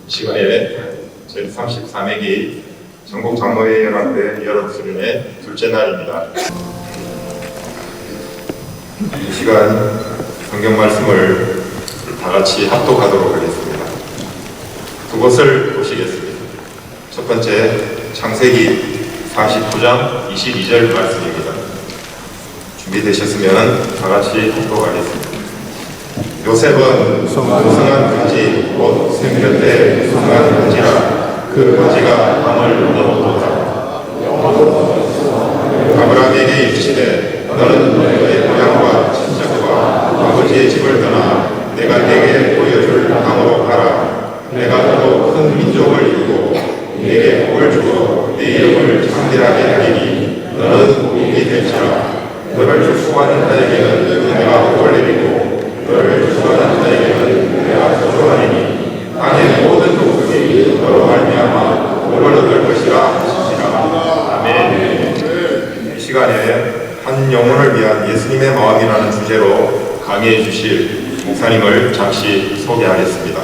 시간에 제34매기 전국장로회 연합회 여름수련회 둘째 날입니다. 이 시간 성경 말씀을 다 같이 합독하도록 하겠습니다. 두 곳을 보시겠습니다. 첫 번째 창세기 49장 22절 말씀입니다. 준비되셨으면 다 같이 합독하겠습니다. 요셉은 소성한 금지 곧 생겼대 소성한 금지라 그 금지가 밤을 넘어도다. 아브라함에게 이르시되 너는 너의 고향과 친척과 아버지의 집을 떠나 내가 네게 보여줄 땅으로 가라. 내가 너로 큰 민족을 이루고 네게 복을 주어 네 이름을 창대하게 하리니 너는 복이 될지라. 너를 축복하는 자에게는 내가 복을 내리고 너를 축복하는 자에게는 내가 저주하리니 땅의 모든 족속이 너로 말미암아 복을 얻을 것이라 하시니라. 아멘. 이 시간에 한 영혼을 위한 예수님의 마음이라는 주제로 강의해 주실 목사님을 잠시 소개하겠습니다.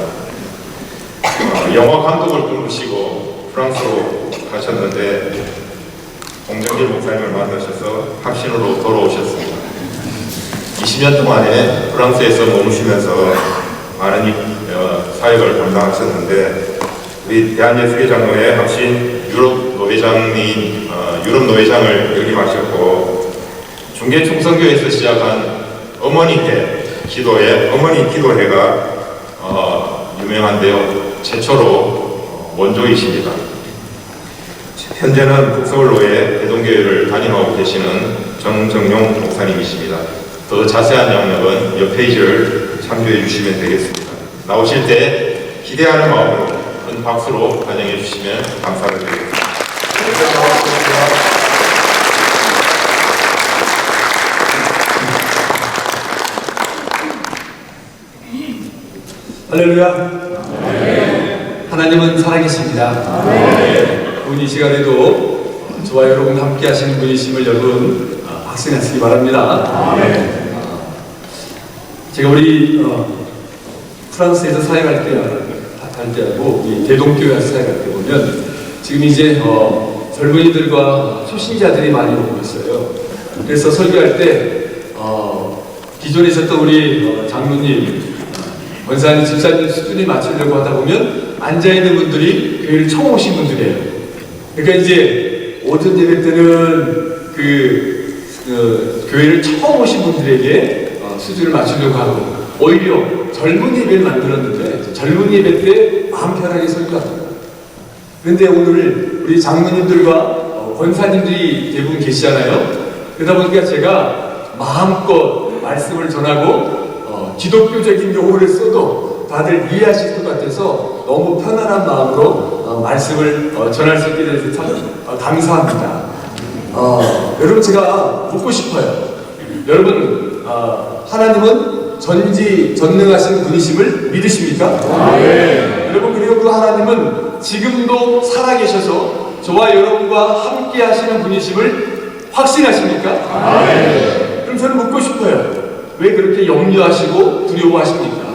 영어 감독을 꿈꾸시고 프랑스로 가셨는데 공정길 목사님을 만나셔서 합신으로 돌아오셨습니다. 20년 동안에 프랑스에서 머무시면서 많은 사역을 감당하셨는데 우리 대한예수계장로회 합신 유럽 노회장을 역임하셨고 중계총선교에서 시작한 어머니회 기도회, 어머니 기도회가 유명한데요. 최초로 원조이십니다. 현재는 북서울로의 대동교회를 담임하고 계시는 정정용 목사님이십니다. 더 자세한 양력은 옆 페이지를 참조해 주시면 되겠습니다. 나오실 때 기대하는 마음으로 큰 박수로 환영해 주시면 감사를 드리겠습니다. 할렐루야. 하나님은 살아계십니다. 오늘 이 시간에도 저와 여러분 함께 하시는 분이심을 여러분 확신하시기 바랍니다. 제가 우리 프랑스에서 사역할 때하고 이 대동교회에서 사역할 때 보면 지금 이제 젊은이들과 초신자들이 많이 오고 있어요. 그래서 설교할 때 기존에 있었던 우리 장로님, 권사님, 집사님 수준에 맞추려고 하다 보면 앉아있는 분들이 교회를 처음 오신 분들이에요. 그러니까 이제 오전 예배 때는 교회를 처음 오신 분들에게 수준을 맞추려고 하고 오히려 젊은 예배를 만들었는데 젊은 예배 때 마음 편하게 설교합니다. 그런데 오늘 우리 장로님들과 권사님들이 대부분 계시잖아요. 그러다 보니까 제가 마음껏 말씀을 전하고 기독교적인 용어를 써도 다들 이해하실 것 같아서 너무 편안한 마음으로 말씀을 전할 수 있게 돼서 참 감사합니다. 여러분 제가 묻고 싶어요. 여러분 하나님은 전지전능하신 분이심을 믿으십니까? 네. 여러분 그리고 그 하나님은 지금도 살아계셔서 저와 여러분과 함께 하시는 분이심을 확신하십니까? 네. 그럼 저는 묻고 싶어요. 왜 그렇게 염려하시고 두려워하십니까?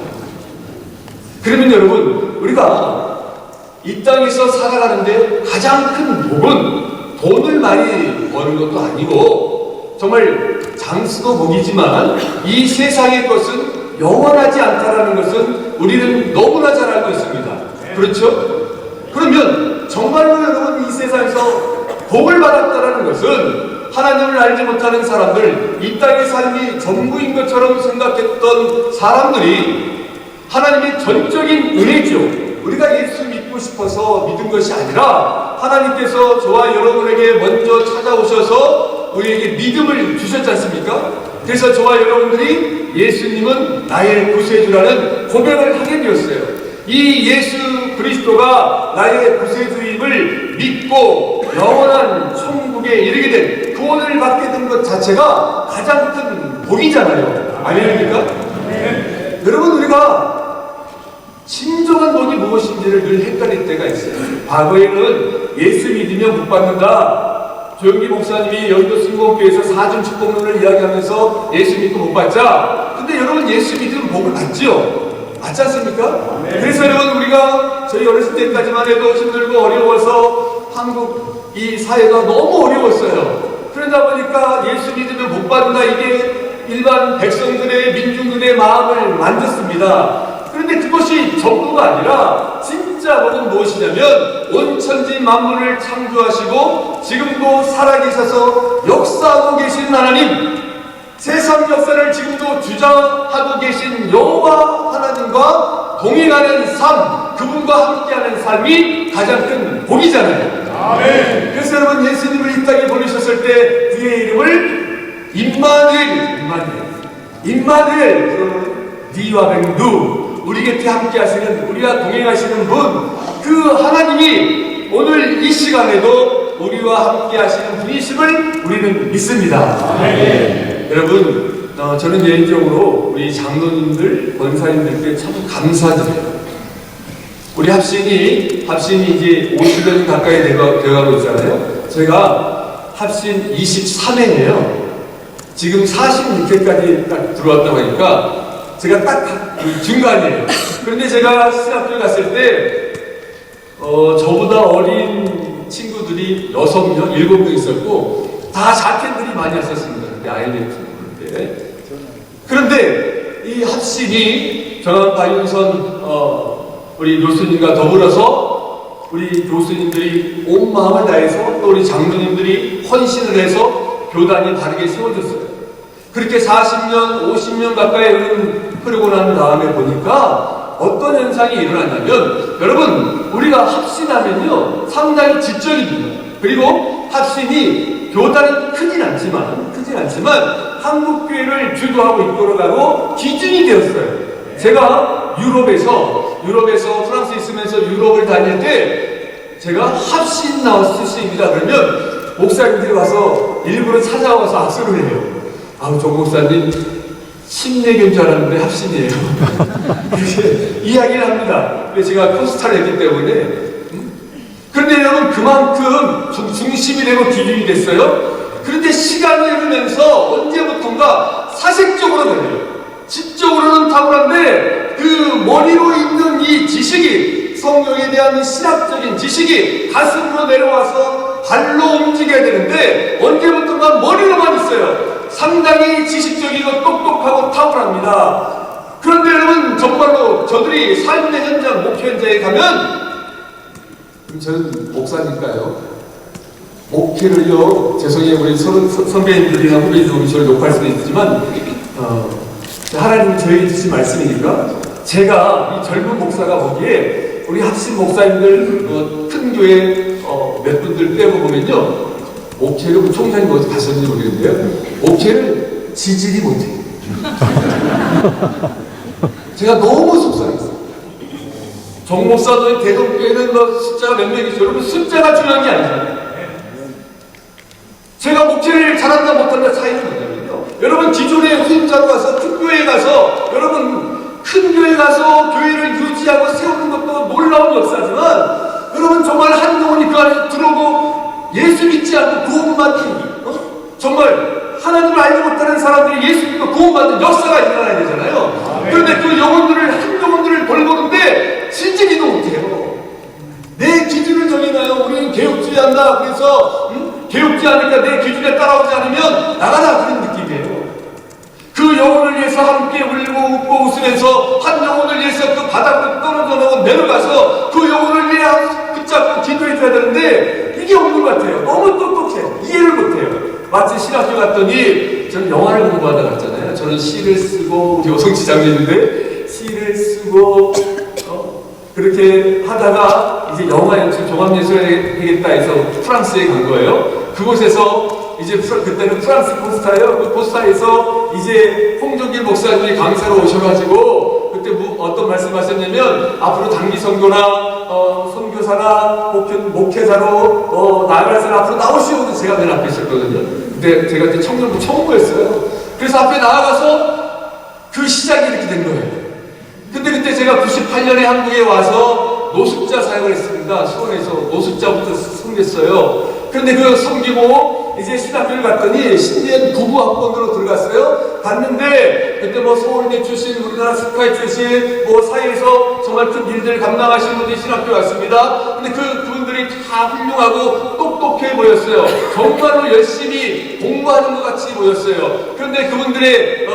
그러면 여러분 우리가 이 땅에서 살아가는데 가장 큰 복은 돈을 많이 버는 것도 아니고 정말 장수도 복이지만 이 세상의 것은 영원하지 않다라는 것은 우리는 너무나 잘 알고 있습니다. 그렇죠? 그러면 정말로 여러분 이 세상에서 복을 받았다라는 것은 하나님을 알지 못하는 사람들, 이 땅의 삶이 전부인 것처럼 생각했던 사람들이 하나님의 전적인 은혜죠. 우리가 예수 믿고 싶어서 믿은 것이 아니라 하나님께서 저와 여러분에게 먼저 찾아오셔서 우리에게 믿음을 주셨지 않습니까? 그래서 저와 여러분들이 예수님은 나의 구세주라는 고백을 하게 되었어요. 이 예수 그리스도가 나의 구세주임을 믿고 영원한 천국에 이르게 된 구원을 받게 된 것 자체가 가장 큰 복이잖아요. 아닙니까? 네. 여러분 우리가 진정한 복이 무엇인지를 늘 헷갈릴 때가 있어요. 과거에는 예수 믿으면 복 받는다. 조영기 목사님이 여의도 승공교회에서 사준 축복론을 이야기하면서 예수 믿고 복 받자. 근데 여러분 예수 믿으면 복을 받지요? 맞지 않습니까? 그래서 여러분 우리가 저희 어렸을 때까지만 해도 힘들고 어려워서 한국 이 사회가 너무 어려웠어요. 그러다 보니까 예수 믿으면 복 받는다, 이게 일반 백성들의 민중들의 마음을 만졌습니다. 그런데 그것이 전부가 아니라 진짜 복은 무엇이냐면 온천지 만물을 창조하시고 지금도 살아계셔서 역사하고 계신 하나님, 세상 역사를 지금도 주장하고 계신 여호와 하나님과 동행하는 삶, 그분과 함께하는 삶이 가장 큰 복이잖아요. 아멘. 그래서 여러분 예수님을 이 땅에 보내셨을 때 그의 이름을 임마누엘, 니와 뱅두, 우리 곁에 함께 하시는, 우리와 동행하시는 분, 그 하나님이 오늘 이 시간에도 우리와 함께 하시는 분이심을 우리는 믿습니다. 아멘. 여러분, 저는 개인적으로 우리 장로님들, 권사님들께 참 감사드려요. 우리 합신이 이제 50년 가까이 되어가고 있잖아요. 제가 합신 23회예요. 지금 46회까지 딱 들어왔다고 하니까 제가 딱 중간이에요. 그런데 제가 신학교에 갔을 때 저보다 어린 친구들이 6명, 7명 있었고 다 자켓들이 많이 왔었습니다. 그때 IMF 때. 그런데 이 합신이 저랑 박윤선 우리 교수님과 더불어서 우리 교수님들이 온 마음을 다해서 또 우리 장로님들이 헌신을 해서 교단이 바르게 세워졌어요. 그렇게 40년, 50년 가까이 흐르고 난 다음에 보니까 어떤 현상이 일어났냐면, 여러분 우리가 합신하면요 상당히 지적입니다. 그리고 합신이 교단은 크진 않지만 한국교회를 주도하고 이끌어가고 기준이 되었어요. 제가 유럽에서 프랑스에 있으면서 유럽을 다닐 때 제가 합신 나왔습니다. 그러면 목사님들이 와서 일부러 찾아와서 악수를 해요. 아우, 정 목사님 심내교인 줄 알았는데 합신이에요. 그렇게 이야기를 합니다. 제가 코스타를 했기 때문에. 그런데 여러분 그만큼 중심이 되고 기준이 됐어요. 그런데 시간이 흐르면서 언제부턴가 사색적으로 변해요. 지적으로는 탁월한데 그 머리로 있는 이 지식이, 성경에 대한 신학적인 지식이 가슴으로 내려와서 발로 움직여야 되는데 언제부턴가 머리로만 있어요. 상당히 지식적이고 똑똑하고 탁월합니다. 그런데 여러분 정말로 저들이 삶의 현장, 목표 현장에 가면, 저는 목사니까요, 목회를요, 죄송해요, 우리 선배님들이나 후배님들이 저를 욕할 수도 있지만 하나님이 저에게 주신 말씀이니까, 제가 이 젊은 목사가 보기에 우리 합신 목사님들 큰 교회 몇 분들 빼고 보면요, 목회를 총장님 어디 가셨는지 모르겠는데요, 목회를 지질이 못해요. 제가 너무 속상했어요. 정 목사도 대동교회는 숫자가 몇 명이죠. 여러분 숫자가 중요한 게 아니잖아요. 제가 목회를 잘한다 못한다 차이는 뭐냐면요, 여러분 기존의 후임자로 가서 큰 교회에 가서, 여러분 큰 교회에 가서 교회를 유지하고 세우는 것도 놀라운 역사지만, 여러분 정말 한 영혼이 그 안에 들어오고 예수 믿지 않고 구원받는, 정말 하나님을 알지 못하는 사람들이 예수 믿고 구원받는 역사가 일어나야 되잖아요. 그런데 그 영혼들을, 한 영혼들을 돌보는데 진지기도 못해요. 내 기준을 정해놔요. 우리는 개혁주의한다. 그래서 개혁주의하니까 내 기준에 따라오지 않으면 나가자, 그런 느낌이에요. 그 영혼을 위해서 함께 울고 웃고 웃으면서 한 영혼을 위해서 그 바닥으로 떨어져 내려가서 그 영혼을 위해 붙잡고 기도해줘야 되는데 이게 없는 것 같아요. 너무 똑똑해요. 이해를 못해요. 마치 신학교 갔더니, 저는 영화를 공부하다 갔잖아요. 저는 시를 쓰고, 우리 여성 지장님인데 시를 쓰고 그렇게 하다가 이제 영화 연출 종합예술을 해야겠다 해서 프랑스에 간 거예요. 그곳에서 이제 그때는 프랑스 포스타예요. 그 포스타에서 이제 홍종길 목사님이 강사로 오셔가지고 그때 어떤 말씀하셨냐면, 앞으로 단기 선교나 선교사나 목회자로 나아갈 사람 앞으로 나오시오. 제가 맨 앞에 있었거든요. 근데 제가 이제 청년부 청부였어요. 그래서 앞에 나아가서 그 시작이 이렇게 된 거예요. 근데 그때 제가 98년에 한국에 와서 노숙자 사역을 했습니다. 수원에서 노숙자부터 섬겼어요. 그런데 그 섬기고 이제 신학교를 갔더니 신년 부부학번으로 들어갔어요. 갔는데 그때 뭐 서울대 출신, 우리나라 스카이 출신, 뭐 사회에서 정말 큰 일들을 감당하신 분들이 신학교 왔습니다. 근데 그분들이 다 훌륭하고 똑똑해 보였어요. 정말로 열심히 공부하는 것 같이 보였어요. 그런데 그분들의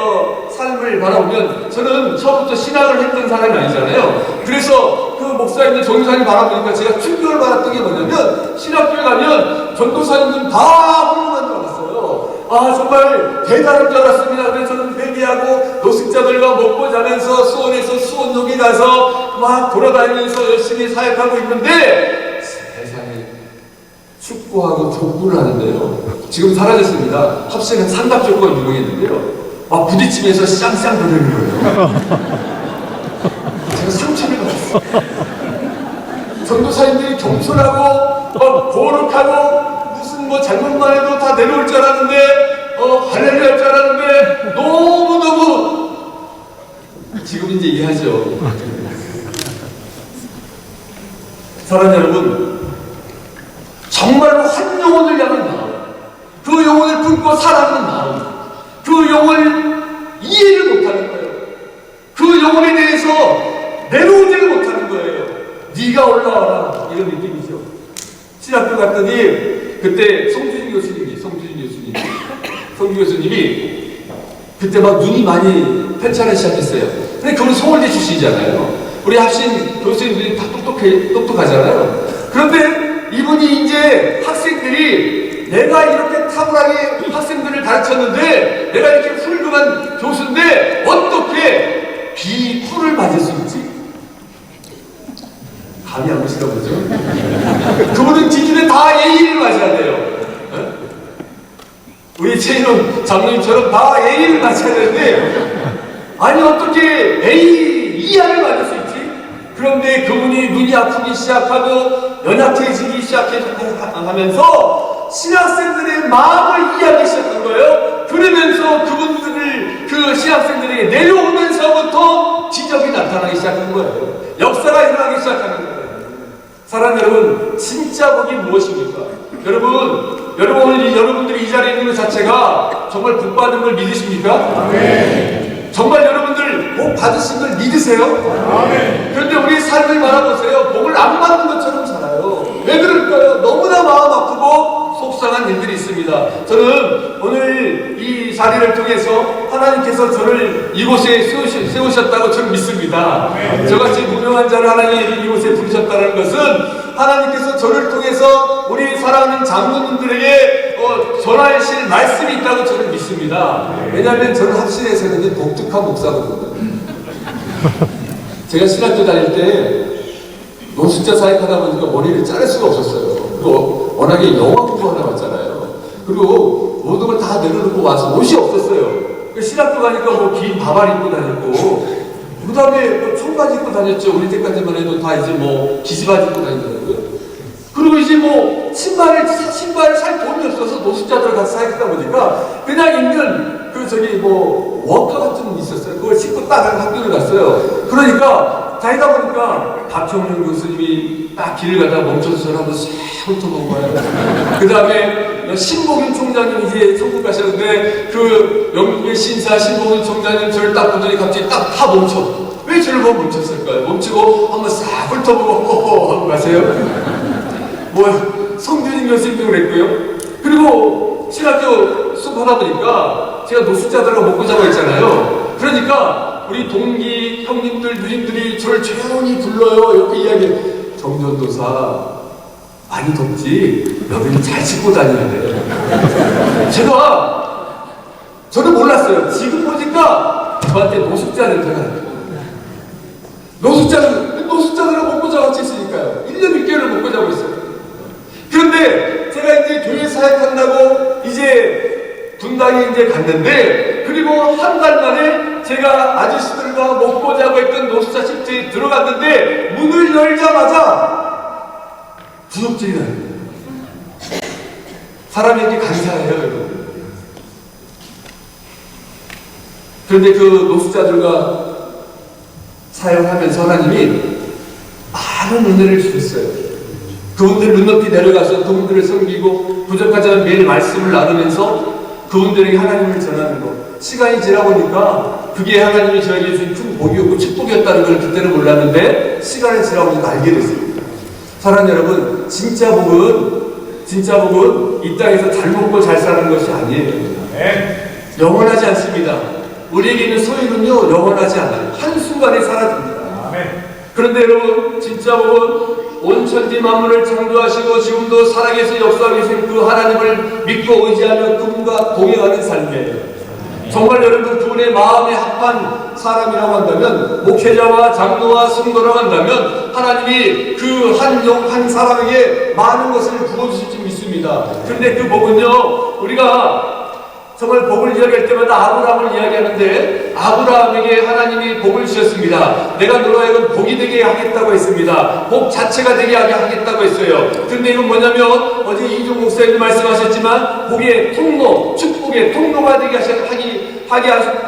삶을 바라보면 저는 처음부터 신학을 했던 사람이 아니잖아요. 그래서 그 목사님들, 전도사님 바라보니까 제가 충격을 받았던 게 뭐냐면 신학교에 가면 전도사님들 다 훌륭한 줄 알았어요. 아, 정말 대단한 줄 알았습니다. 그래서 저는 회개하고 노숙자들과 먹고 자면서 수원에서 수원역에 가서 막 돌아다니면서 열심히 사역하고 있는데 세상에 축구하고 족구를 하는데요. 지금 사라졌습니다. 합시는 삼각족구가 유명했는데요. 막 부딪히면서 쌍쌍 거리는 거예요. 제가 상처를 받았어요. 전도사님들이 겸손하고 막 거룩하고 무슨 뭐 잘못만 해도 다 내려올 줄 알았는데 할렐루야 할 줄 알았는데 너무너무 지금 이제 이해하죠. 사랑하는 여러분, 정말로 한 영혼을 향한 마음, 그 영혼을 품고 살아가는 마음, 그 영혼을 이해를 못하는 거예요. 그 영혼에 대해서 내려오지를 못하는 거예요. 네가 올라와라, 이런 느낌이죠. 신학교 갔더니 그때 성준 교수님이 그때 막 눈이 많이 편차를 시작했어요. 근데 그분 서울대 출신이잖아요. 우리 합신 교수님들이 다 똑똑하잖아요. 그런데 이분이 이제 학생들이 내가 이렇게 탁월하게 학생들을 가르쳤는데 내가 이렇게 훌륭한 교수인데 어떻게 비프를 맞을 수 있지? 감이 안 오시나 보죠? 그분은 기준에 다 A를 맞아야 돼요. 우리 최인원 장로님처럼 다 A를 맞아야 되는데 아니 어떻게 A 이하를 맞을 수 있지? 그런데 그분이 눈이 아프기 시작하고 연약해지기 시작하면서 신학생들의 마음을 이해하기 시작한 거예요. 그러면서 그분들을 그 신학생들에게 내려오면서부터 지적이 나타나기 시작한 거예요. 역사가 일어나기 시작하는 거예요. 사랑하는 여러분, 진짜 복이 무엇입니까? 여러분 오늘 여러분들이 이 자리에 있는 것 자체가 정말 복 받은 걸 믿으십니까? 아멘. 정말 여러분들 복 받으신 걸 믿으세요? 아멘. 그런데 우리 삶을 바라보세요. 복을 안 받는 것처럼 살아요. 왜 그럴까요? 너무나 마음 아프고 속상한 일들이 있습니다. 저는 오늘 이 자리를 통해서 하나님께서 저를 이곳에 세우셨다고 저는 믿습니다. 아멘. 저같이 무명한 자를 하나님이 이곳에 부르셨다는 것은 하나님께서 저를 통해서 우리 사랑하는 장로님들에게 전하실 말씀이 있다고 저는 믿습니다. 왜냐하면 저는 합신에서는 독특한 목사거든요. 제가 신학교 다닐 때 노숙자 사역하다 보니까 머리를 자를 수가 없었어요. 그리고 워낙에 영화 공부하다 왔잖아요. 그리고 모든 걸 다 내려놓고 와서 옷이 없었어요. 신학교 가니까 뭐 긴 바발 입고 다녔고 그 다음에 뭐 청바지 입고 다녔죠. 우리 때까지만 해도 다 이제 뭐 기지바지 입고 다니더라고요. 그리고 이제 뭐 신발을 살 돈이 없어서 노숙자들 가서 사역하다 보니까 그냥 있는 그 저기 뭐 워커 같은 게 있었어요. 그걸 신고 딱 학교를 갔어요. 그러니까 다니다 보니까 박형준 교수님이 딱 길을 가다가 멈춰서 저를 한번 싹 훑어본 거예요. 그 다음에 신봉윤 총장님 이제 천국 가셨는데 그 영국의 신사 신봉윤 총장님 저를 딱 보더니 갑자기 딱 멈춰. 왜 저를 보고 멈췄을까요? 멈추고 한번 싹 훑어보고 호호 하고 가세요. 뭐 성준인 교수님도 그랬고요. 그리고 신학교 수업하다 보니까 제가 노숙자들과 먹고 자고 있잖아요. 그러니까 우리 동기 형님들 누님들이 저를 조용히 불러요. 이렇게 이야기해. 정전도사 많이 덥지? 여기는 잘 씻고 다녀야 돼. 저는 몰랐어요. 지금 보니까 저한테 노숙자 냄새가 나요. 노숙자들은 먹고 자고 같이 있으니까요. 1년 6개월을 먹고 자고 있어요. 그런데 제가 이제 교회 사역한다고 이제 분당에 이제 갔는데 그리고 한 달 만에 제가 아저씨들과 먹고 자고 있던 노숙자 집에 들어갔는데 문을 열자마자 구석질이 나요. 사람이 이렇게 간사해요, 여러분. 그런데 그 노숙자들과 사역하면서 하나님이 많은 은혜를 주셨어요. 그분들 눈높이 내려가서 그분들을 섬기고 부족하지만 매일 말씀을 나누면서 그분들에게 하나님을 전하는 것. 시간이 지나 보니까 그게 하나님이 저에게 주신 큰 복이었고 축복이었다는 걸 그때는 몰랐는데 시간이 지나 보니까 알게 됐습니다. 사랑하는 여러분, 진짜 복은 이 땅에서 잘 먹고 잘 사는 것이 아니에요. 영원하지 않습니다. 우리에게 있는 소유는요, 영원하지 않아요. 한순간에 사라집니다. 그런데 여러분, 진짜 복은 온 천지 만물을 창조하시고 지금도 살아계신 역사하고 계신 그 하나님을 믿고 의지하며 그분과 동행하는 삶이에요. 정말 여러분 그분의 마음에 합한 사람이라고 한다면, 목회자와 장로와 성도라고 한다면 하나님이 그 한 사람에게 많은 것을 부어주실 줄 믿습니다. 그런데 그 복은요, 우리가 정말 복을 이야기할 때마다 아브라함을 이야기하는데 아브라함에게 하나님이 복을 주셨습니다. 내가 너로 하여금 복이 되게 하겠다고 했습니다. 복 자체가 되게 하겠다고 했어요. 근데 이건 뭐냐면 어제 이종 목사님도 말씀하셨지만 복의 통로, 축복의 통로가 되게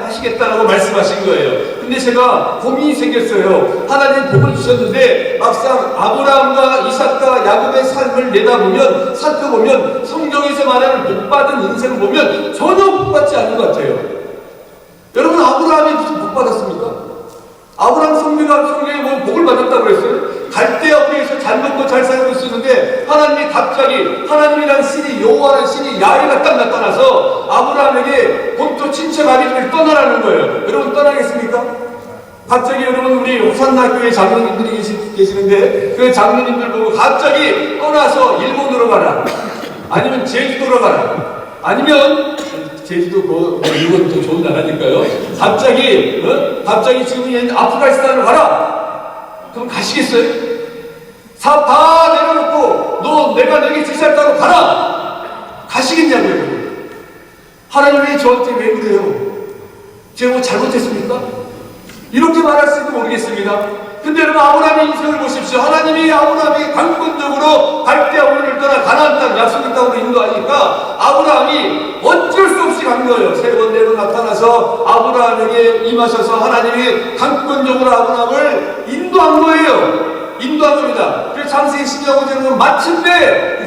하시겠다라고 말씀하신 거예요. 근데 제가 고민이 생겼어요. 하나님 복을 주셨는데 막상 아브라함과 이삭과 야곱의 삶을 내다보면, 살펴보면, 성경에서 말하는 복받은 인생을 보면 전혀 복받지 않은 것 같아요. 여러분, 아브라함이 무슨 복 받았습니까? 아브라함 성경에 뭐 복을 받았다고 그랬어요? 갈대아 우리에서 잘 먹고 잘 살고 있었는데 하나님이 갑자기 하나님이란 신이, 여호와라는 신이 야훼가 딱 나타나서 아브라함에게 본토 친척 아비들을 떠나라는 거예요. 여러분 떠나겠습니까? 갑자기 여러분 우리 호산나 교회 장로님들이 계시는데 그 장로님들 보고 갑자기 떠나서 일본으로 가라, 아니면 제주도로 가라, 아니면 제주도 일본 또 좋은 나라니까요. 갑자기 지금 아프가니스탄으로 가라. 그럼 가시겠어요? 다 내려놓고 내가 너에게 제사했다고 가라. 가시겠냐고요. 하나님이 저한테 왜 그래요? 제가 뭐 잘못했습니까? 이렇게 말할 수도 모르겠습니다. 근데 여러분, 아브라함의 인생을 보십시오. 하나님이 아브라함에게 강권적으로 갈대아 우르를 떠나 가나안 땅 약속의 땅으로 인도하니까 아브라함이 어쩔 수 없이 간 거예요. 3번 4번 나타나서 아브라함에게 임하셔서 하나님이 강권적으로 아브라함을 인도한 거예요. 인도한 겁니다. 그래서 창세기 12장은 마침내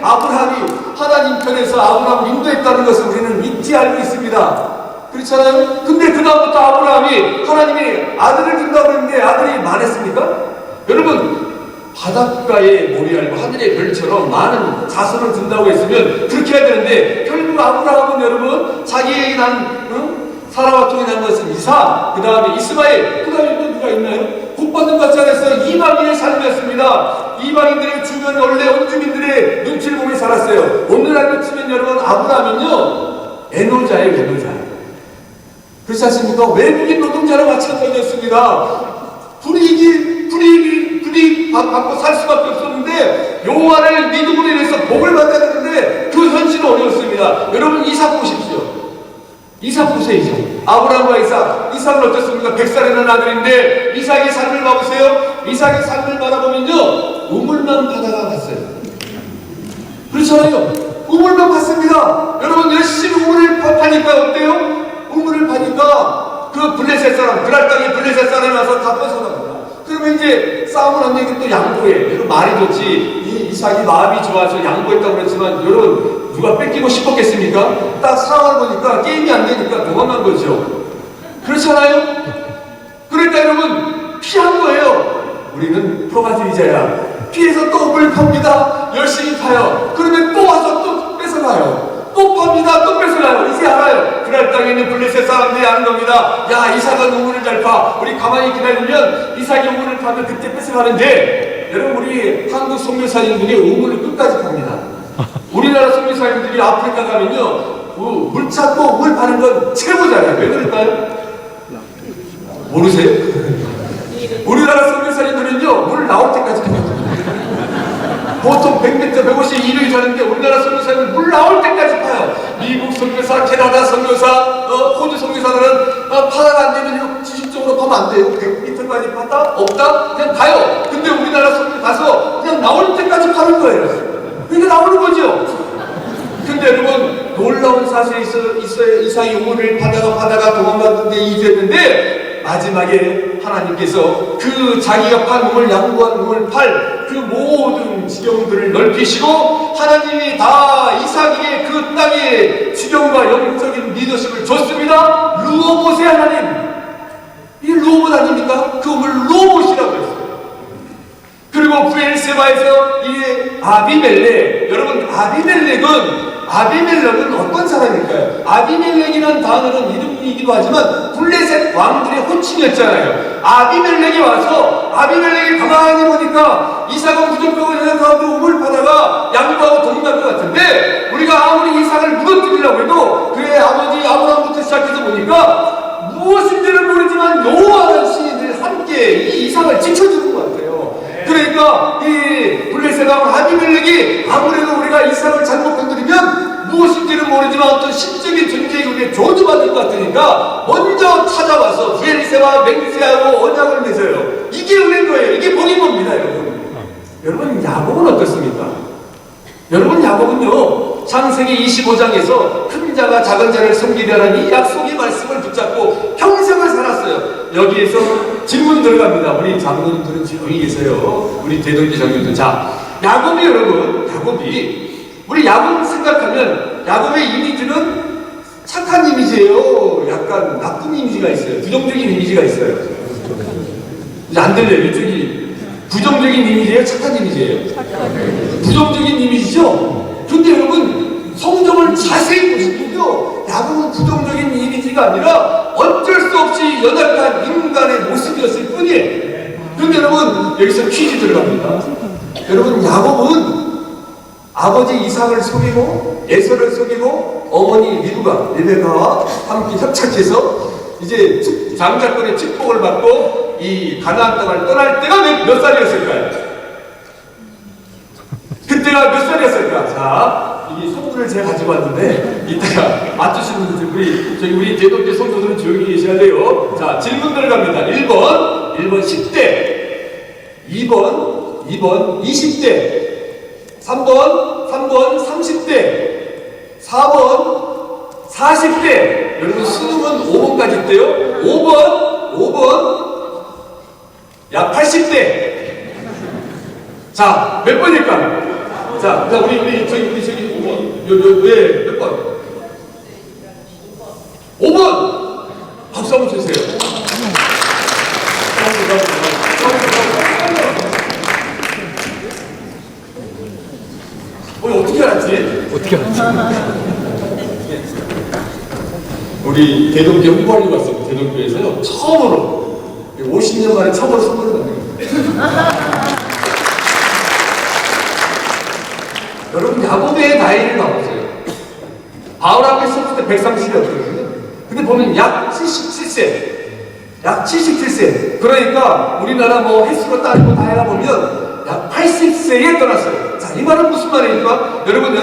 아브라함이 하나님 편에서 아브라함을 인도했다는 것을 우리는 믿지 알고 있습니다. 그렇잖아요? 근데 그 다음부터 아브라함이 하나님이 아들을 준다고 했는데 아들이 말했습니까? 여러분, 바닷가의 모리알고 하늘의 별처럼 많은 자손을 둔다고 했으면 그렇게 해야 되는데 결국 아브라함은 여러분 자기에게 사라와 통해 난 것은 이삭, 그 다음에 이스마엘, 그 다음에 또 누가 있나요? 복받는 것지 않았어요. 이방인의 삶이었습니다. 이방인들의 주변 원래 원주민들의 눈치를 보며 살았어요. 오늘날로 치면 여러분 아브라함은요 애노자예요. 애노자. 그렇지 않습니까? 외국인 노동자로 마찬가지였습니다. 불이익 받고 살 수밖에 없었는데 여호와를 믿음으로 인해서 복을 받아야 되는데 그 현실은 어려웠습니다. 여러분 이삭 보십시오. 이삭 보세요. 아브라함과 이삭은 어떻습니까? 100살이라는 아들인데 이삭의 삶을 봐보세요. 이삭의 삶을 바라보면요 우물만 바다가 갔어요. 그렇잖아요. 우물만 봤습니다. 여러분 열심히 우물을 파니까 어때요? 우물을 파니까 그 블레셋 사람, 그랄 땅에 블레셋 사람이 와서 다 뺏어갑니다. 그러면 이제 싸움을 안 되니까 또 양보해. 여러분 말이 좋지. 이삭이 마음이 좋아서 양보했다고 그랬지만 여러분 누가 뺏기고 싶었겠습니까? 딱 상황을 보니까 게임이 안 되니까 도망간 거죠. 그렇잖아요? 그러니까 여러분 피한 거예요. 우리는 프로가지리자야. 피해서 또 물 팝니다. 열심히 파요. 그러면 또 와서 또 뺏어가요. 또 팝니다. 또 뺏어가요. 이제 알아요. 그날 땅에 있는 블레셋 사람들이 아는 겁니다. 야, 이삭은 우물을 잘 파. 우리 가만히 기다리면 이삭이 우물을 파면 그때 뺏어가는데, 여러분 우리 한국 선교사님들이 우물을 끝까지 팝니다. 우리나라 선교사님들이 아프리카 가면요 물 찾고 물 파는 건 최고잖아요. 왜 그럴까요? 모르세요? 우리나라 선교사님들은요 물 나올 때까지 팝니다. 보통 100m, 150, 200 사는데 우리나라 선교사는 물 나올 때까지 파요. 미국 선교사, 캐나다 선교사, 호주 선교사들은 파다가 안 되면 지식적으로 파면 안 돼요. 100m까지 파다? 없다? 그냥 가요. 근데 우리나라 선교 가서 그냥 나올 때까지 파는 거예요. 그러니까 나오는 거죠. 근데 여러분 놀라운 사실이 있어요. 이삭이 우물을 파다가 도망갔는데 이주했는데 마지막에 하나님께서 그 자기가 판 몸을 양보한 몸을 팔 그 모든 지경들을 넓히시고 하나님이 다 이삭에게 그 땅에 지경과 영적인 리더십을 줬습니다. 르호봇의 하나님, 이 르호봇 아닙니까? 그 몸을 르호봇이라고 했어요. 그리고 브엘세바에서 이 아비멜렉, 여러분 아비멜렉은 어떤 사람일까요? 아비멜렉이라는 단어는 이름이기도 하지만 블레셋 왕들의 호칭이었잖아요. 아비멜렉이 와서 아비멜렉이 가만히 보니까 이삭은 부족하고 여러 가운데 우물파다가 양보하고 도망갈 것 같은데 우리가 아무리 이삭을 무너뜨리려고 해도 그의 아버지 아브라함부터 시작해서 보니까 무엇인지를 모르지만 여호와라는 신이 함께 이 이삭을 지켜주는 것 같아요. 그러니까 이 블레셋 왕 아비멜렉이 아무래도 우리가 이삭을 잘못 건드리면 무엇인지는 모르지만 어떤 신적인 존재에게 우리가 저주받을 것 같으니까 먼저 찾아와서 브엘세와 맹세하고 언약을 맺어요. 이게 은혜인 거예요. 이게 복인 겁니다, 여러분. 여러분, 야곱은 어떻습니까? 여러분, 야곱은요, 창세기 25장에서 큰 자가 작은 자를 섬기려는 이 약속의 말씀을 붙잡고 평생을 살았어요. 여기에서 질문 들어갑니다. 우리 장로님들은 조용히 계세요. 우리 대동기 장로님들. 자, 야곱이 여러분, 우리 야곱 생각하면 야곱의 이미지는 착한 이미지예요. 약간 나쁜 이미지가 있어요. 부정적인 이미지가 있어요. 이제 안 들려요. 이쪽이 부정적인 이미지예요? 착한 이미지예요? 부정적인 이미지죠? 근데 여러분 성경을 자세히 보시면요, 야곱은 부정적인 이미지가 아니라 어쩔 수 없이 연약한 인간의 모습이었을 뿐이에요. 그런데 여러분 여기서 퀴즈 들어갑니다. 여러분, 야곱은 아버지 이삭을 속이고 에서를 속이고 어머니 리베카와 함께 협착해서 이제 장자권의 축복을 받고 이 가나안 땅을 떠날 때가 몇 살이었을까요? 그때가 몇 살이었을까? 자, 이 선물을 제가 가지고 왔는데 이따가 맞추시는 분들 우리 대동대 성도들은 조용히 계셔야 돼요. 자, 질문 들어갑니다. 1번 10대, 2번 20대, 3번 30대, 4번 40대. 여러분 수능은 5번까지 있대요. 5번 약 80대. 자, 몇 번일까요? 자, 우리 몇 번? 5번. 박수 한번 주세요. 어떻게 알았지? 우리 대동교회 홍보하려고 왔어요. 대동교회에서요, 처음으로 50년 만에 처음으로 선물을 받는 겁니다. 여러분, 야곱의 나이를 봐보세요. 바울하고 있었을 때 130이었거든요. 근데 보면 약 77세. 약 77세. 그러니까 우리나라 뭐 횟수로 따지고 다 해보면 약 80세에 떠났어요. 자, 이 말은 무슨 말입니까? 여러분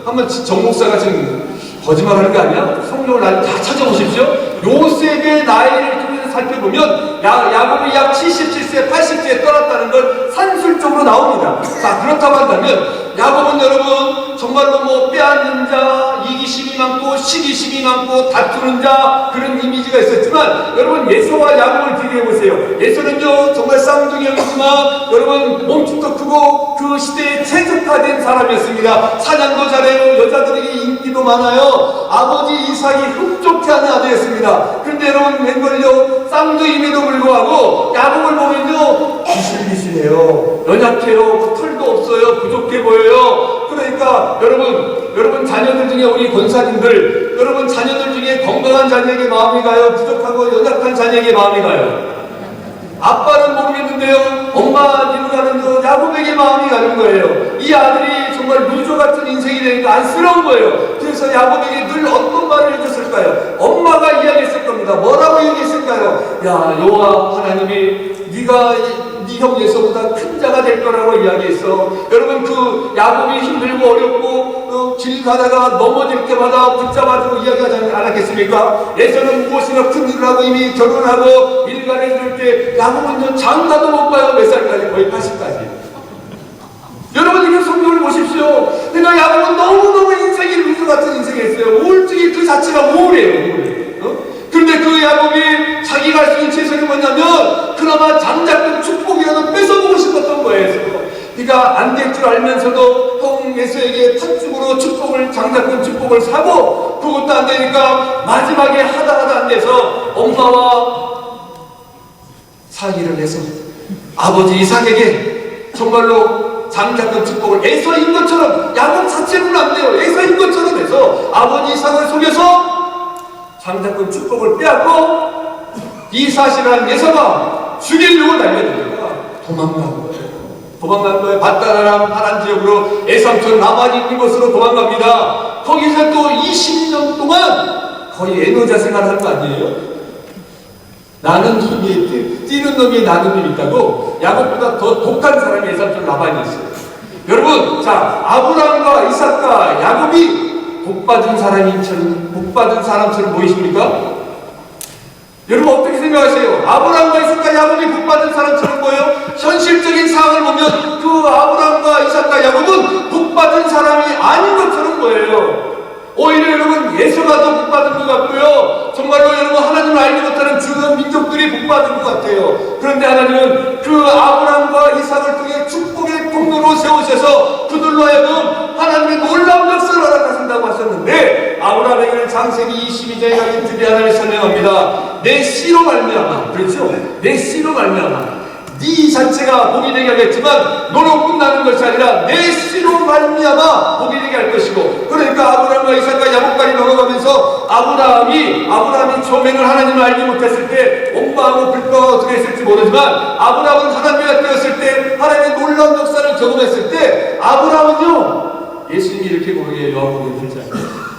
한번 정 목사가 지금 거짓말하는 거 아니야? 성경을 다 찾아보십시오. 요셉의 나이를 통해서 살펴보면 야곱이 약 77세, 80세에 떠났다는 걸 산술적으로 나옵니다. 자, 그렇다고 한다면 야곱은 여러분 정말로 뭐 빼앗는 자, 이기심이 많고 시기심이 많고 다투는 자, 그런 이미지가 있었지만 여러분 예서와 야곱을 비교해보세요. 예서는요 정말 쌍둥이였지만 여러분 몸집도 크고 그 시대에 최적화된 사람이었습니다. 사냥도 잘해요. 여자들에게 인기도 많아요. 아버지 이삭이 흡족해하는 아들이었습니다. 그런데 여러분 웬걸요, 쌍둥이임에도 불구하고 야곱을 보면요 기실기실해요. 연약해요. 털도 없어요. 부족해 보여요. 그러니까 여러분 자녀들 중에 우리 권사님들, 여러분 자녀들 중에 건강한 자녀에게 마음이 가요? 부족하고 연약한 자녀에게 마음이 가요? 아빠는 모르겠는데요, 엄마 뒤로 가는 야곱에게 마음이 가는 거예요. 이 아들이 정말 무조 같은 인생이 되니까 안쓰러운 거예요. 그래서 야곱에게 늘 어떤 말을 해줬을까요? 엄마가 이야기했을 겁니다. 뭐라고 얘기했을까요? 야, 여호와 하나님이 네가 네 형 예서보다 큰 자가 될 거라고 이야기했어. 여러분 그 야곱이 힘들고 어렵고 길 가다가 넘어질 때마다 붙잡아주고 이야기하지 않았겠습니까? 예서는 무엇이나 큰 일을 하고 이미 결혼하고 일간에 들 때 야곱은 장가도 못 봐요. 몇 살까지? 거의 80까지. 여러분 이게 성경을 보십시오. 그러니까 야곱은 너무너무 인생이 루즈 같은 인생이었어요. 우울증이 그 자체가 우울해요. 그런데 그런데 그 야곱이 자기가 할 수 있는 최선이 뭐냐면 그나마 장작된 축복이라도 뺏어보고 싶었던 거예요. 네가 안 될 줄 알면서도 형 예수에게 팥죽으로 축복을, 장작된 축복을 사고 그것도 안 되니까 마지막에 하다 안 돼서 엄마와 사기를 해서 아버지 이삭에게 정말로 장작된 축복을 에서인 것처럼, 야곱 자체는 안 돼요. 에서인 것처럼 해서 아버지 이삭을 속여서 장작된 축복을 빼앗고 이 사실을 에서가 죽이려고 달려들다가 도망간 거예요. 바다나람 파란 지역으로 애삼촌 라반이 있는 곳으로 도망갑니다. 거기서 또 20년 동안 거의 애노자 생활을 한 거 아니에요? 나는 놈이, 뛰는 놈이 나는 놈이 있다고. 야곱보다 더 독한 사람이 애삼촌 라반이 있어요. 여러분, 자, 아브라함과 이삭과 야곱이 복받은 사람처럼 보이십니까? 여러분 어떻게 생각하세요? 아브라함과 이삭과 야곱이 복받은 사람처럼 보여요? 현실적인 상황을 보면 그 아브라함과 이삭과 야곱은 복받은 사람이 아닌 것처럼 보여요. 오히려 여러분 예수가 더 복받은 것 같고요. 정말로 여러분 하나님을 알지 못하는 주변 민족들이 복받은 것 같아요. 그런데 하나님은 그 아브라함과 이삭을 통해 축복의 통로로 세우셔서 그들로 하여금 하나님의 놀라운 역사를 허락하신다고 하셨는데, 아브라함에게는 창세기 22장에 가진 드디 하나님이 설명합니다. 내 씨로 말미암아, 그렇죠? 내 씨로 말미암아 네 자체가 복이 되게 하겠지만 너로 끝나는 것이 아니라 내 씨로 말미암아 복이 되게 할 것이고, 그러니까 아브라함과 이삭과 야곱까지 넘어가면서 아브라함이 처음에는 하나님을 알지 못했을 때 엄마하고 불평하고 어떻게 했을지 모르지만 아브라함은 하나님과 되었을 때 하나님의 놀라운 역사를 경험했을 때 아브라함은요, 예수님이 이렇게 고백해요. 요한복음 1장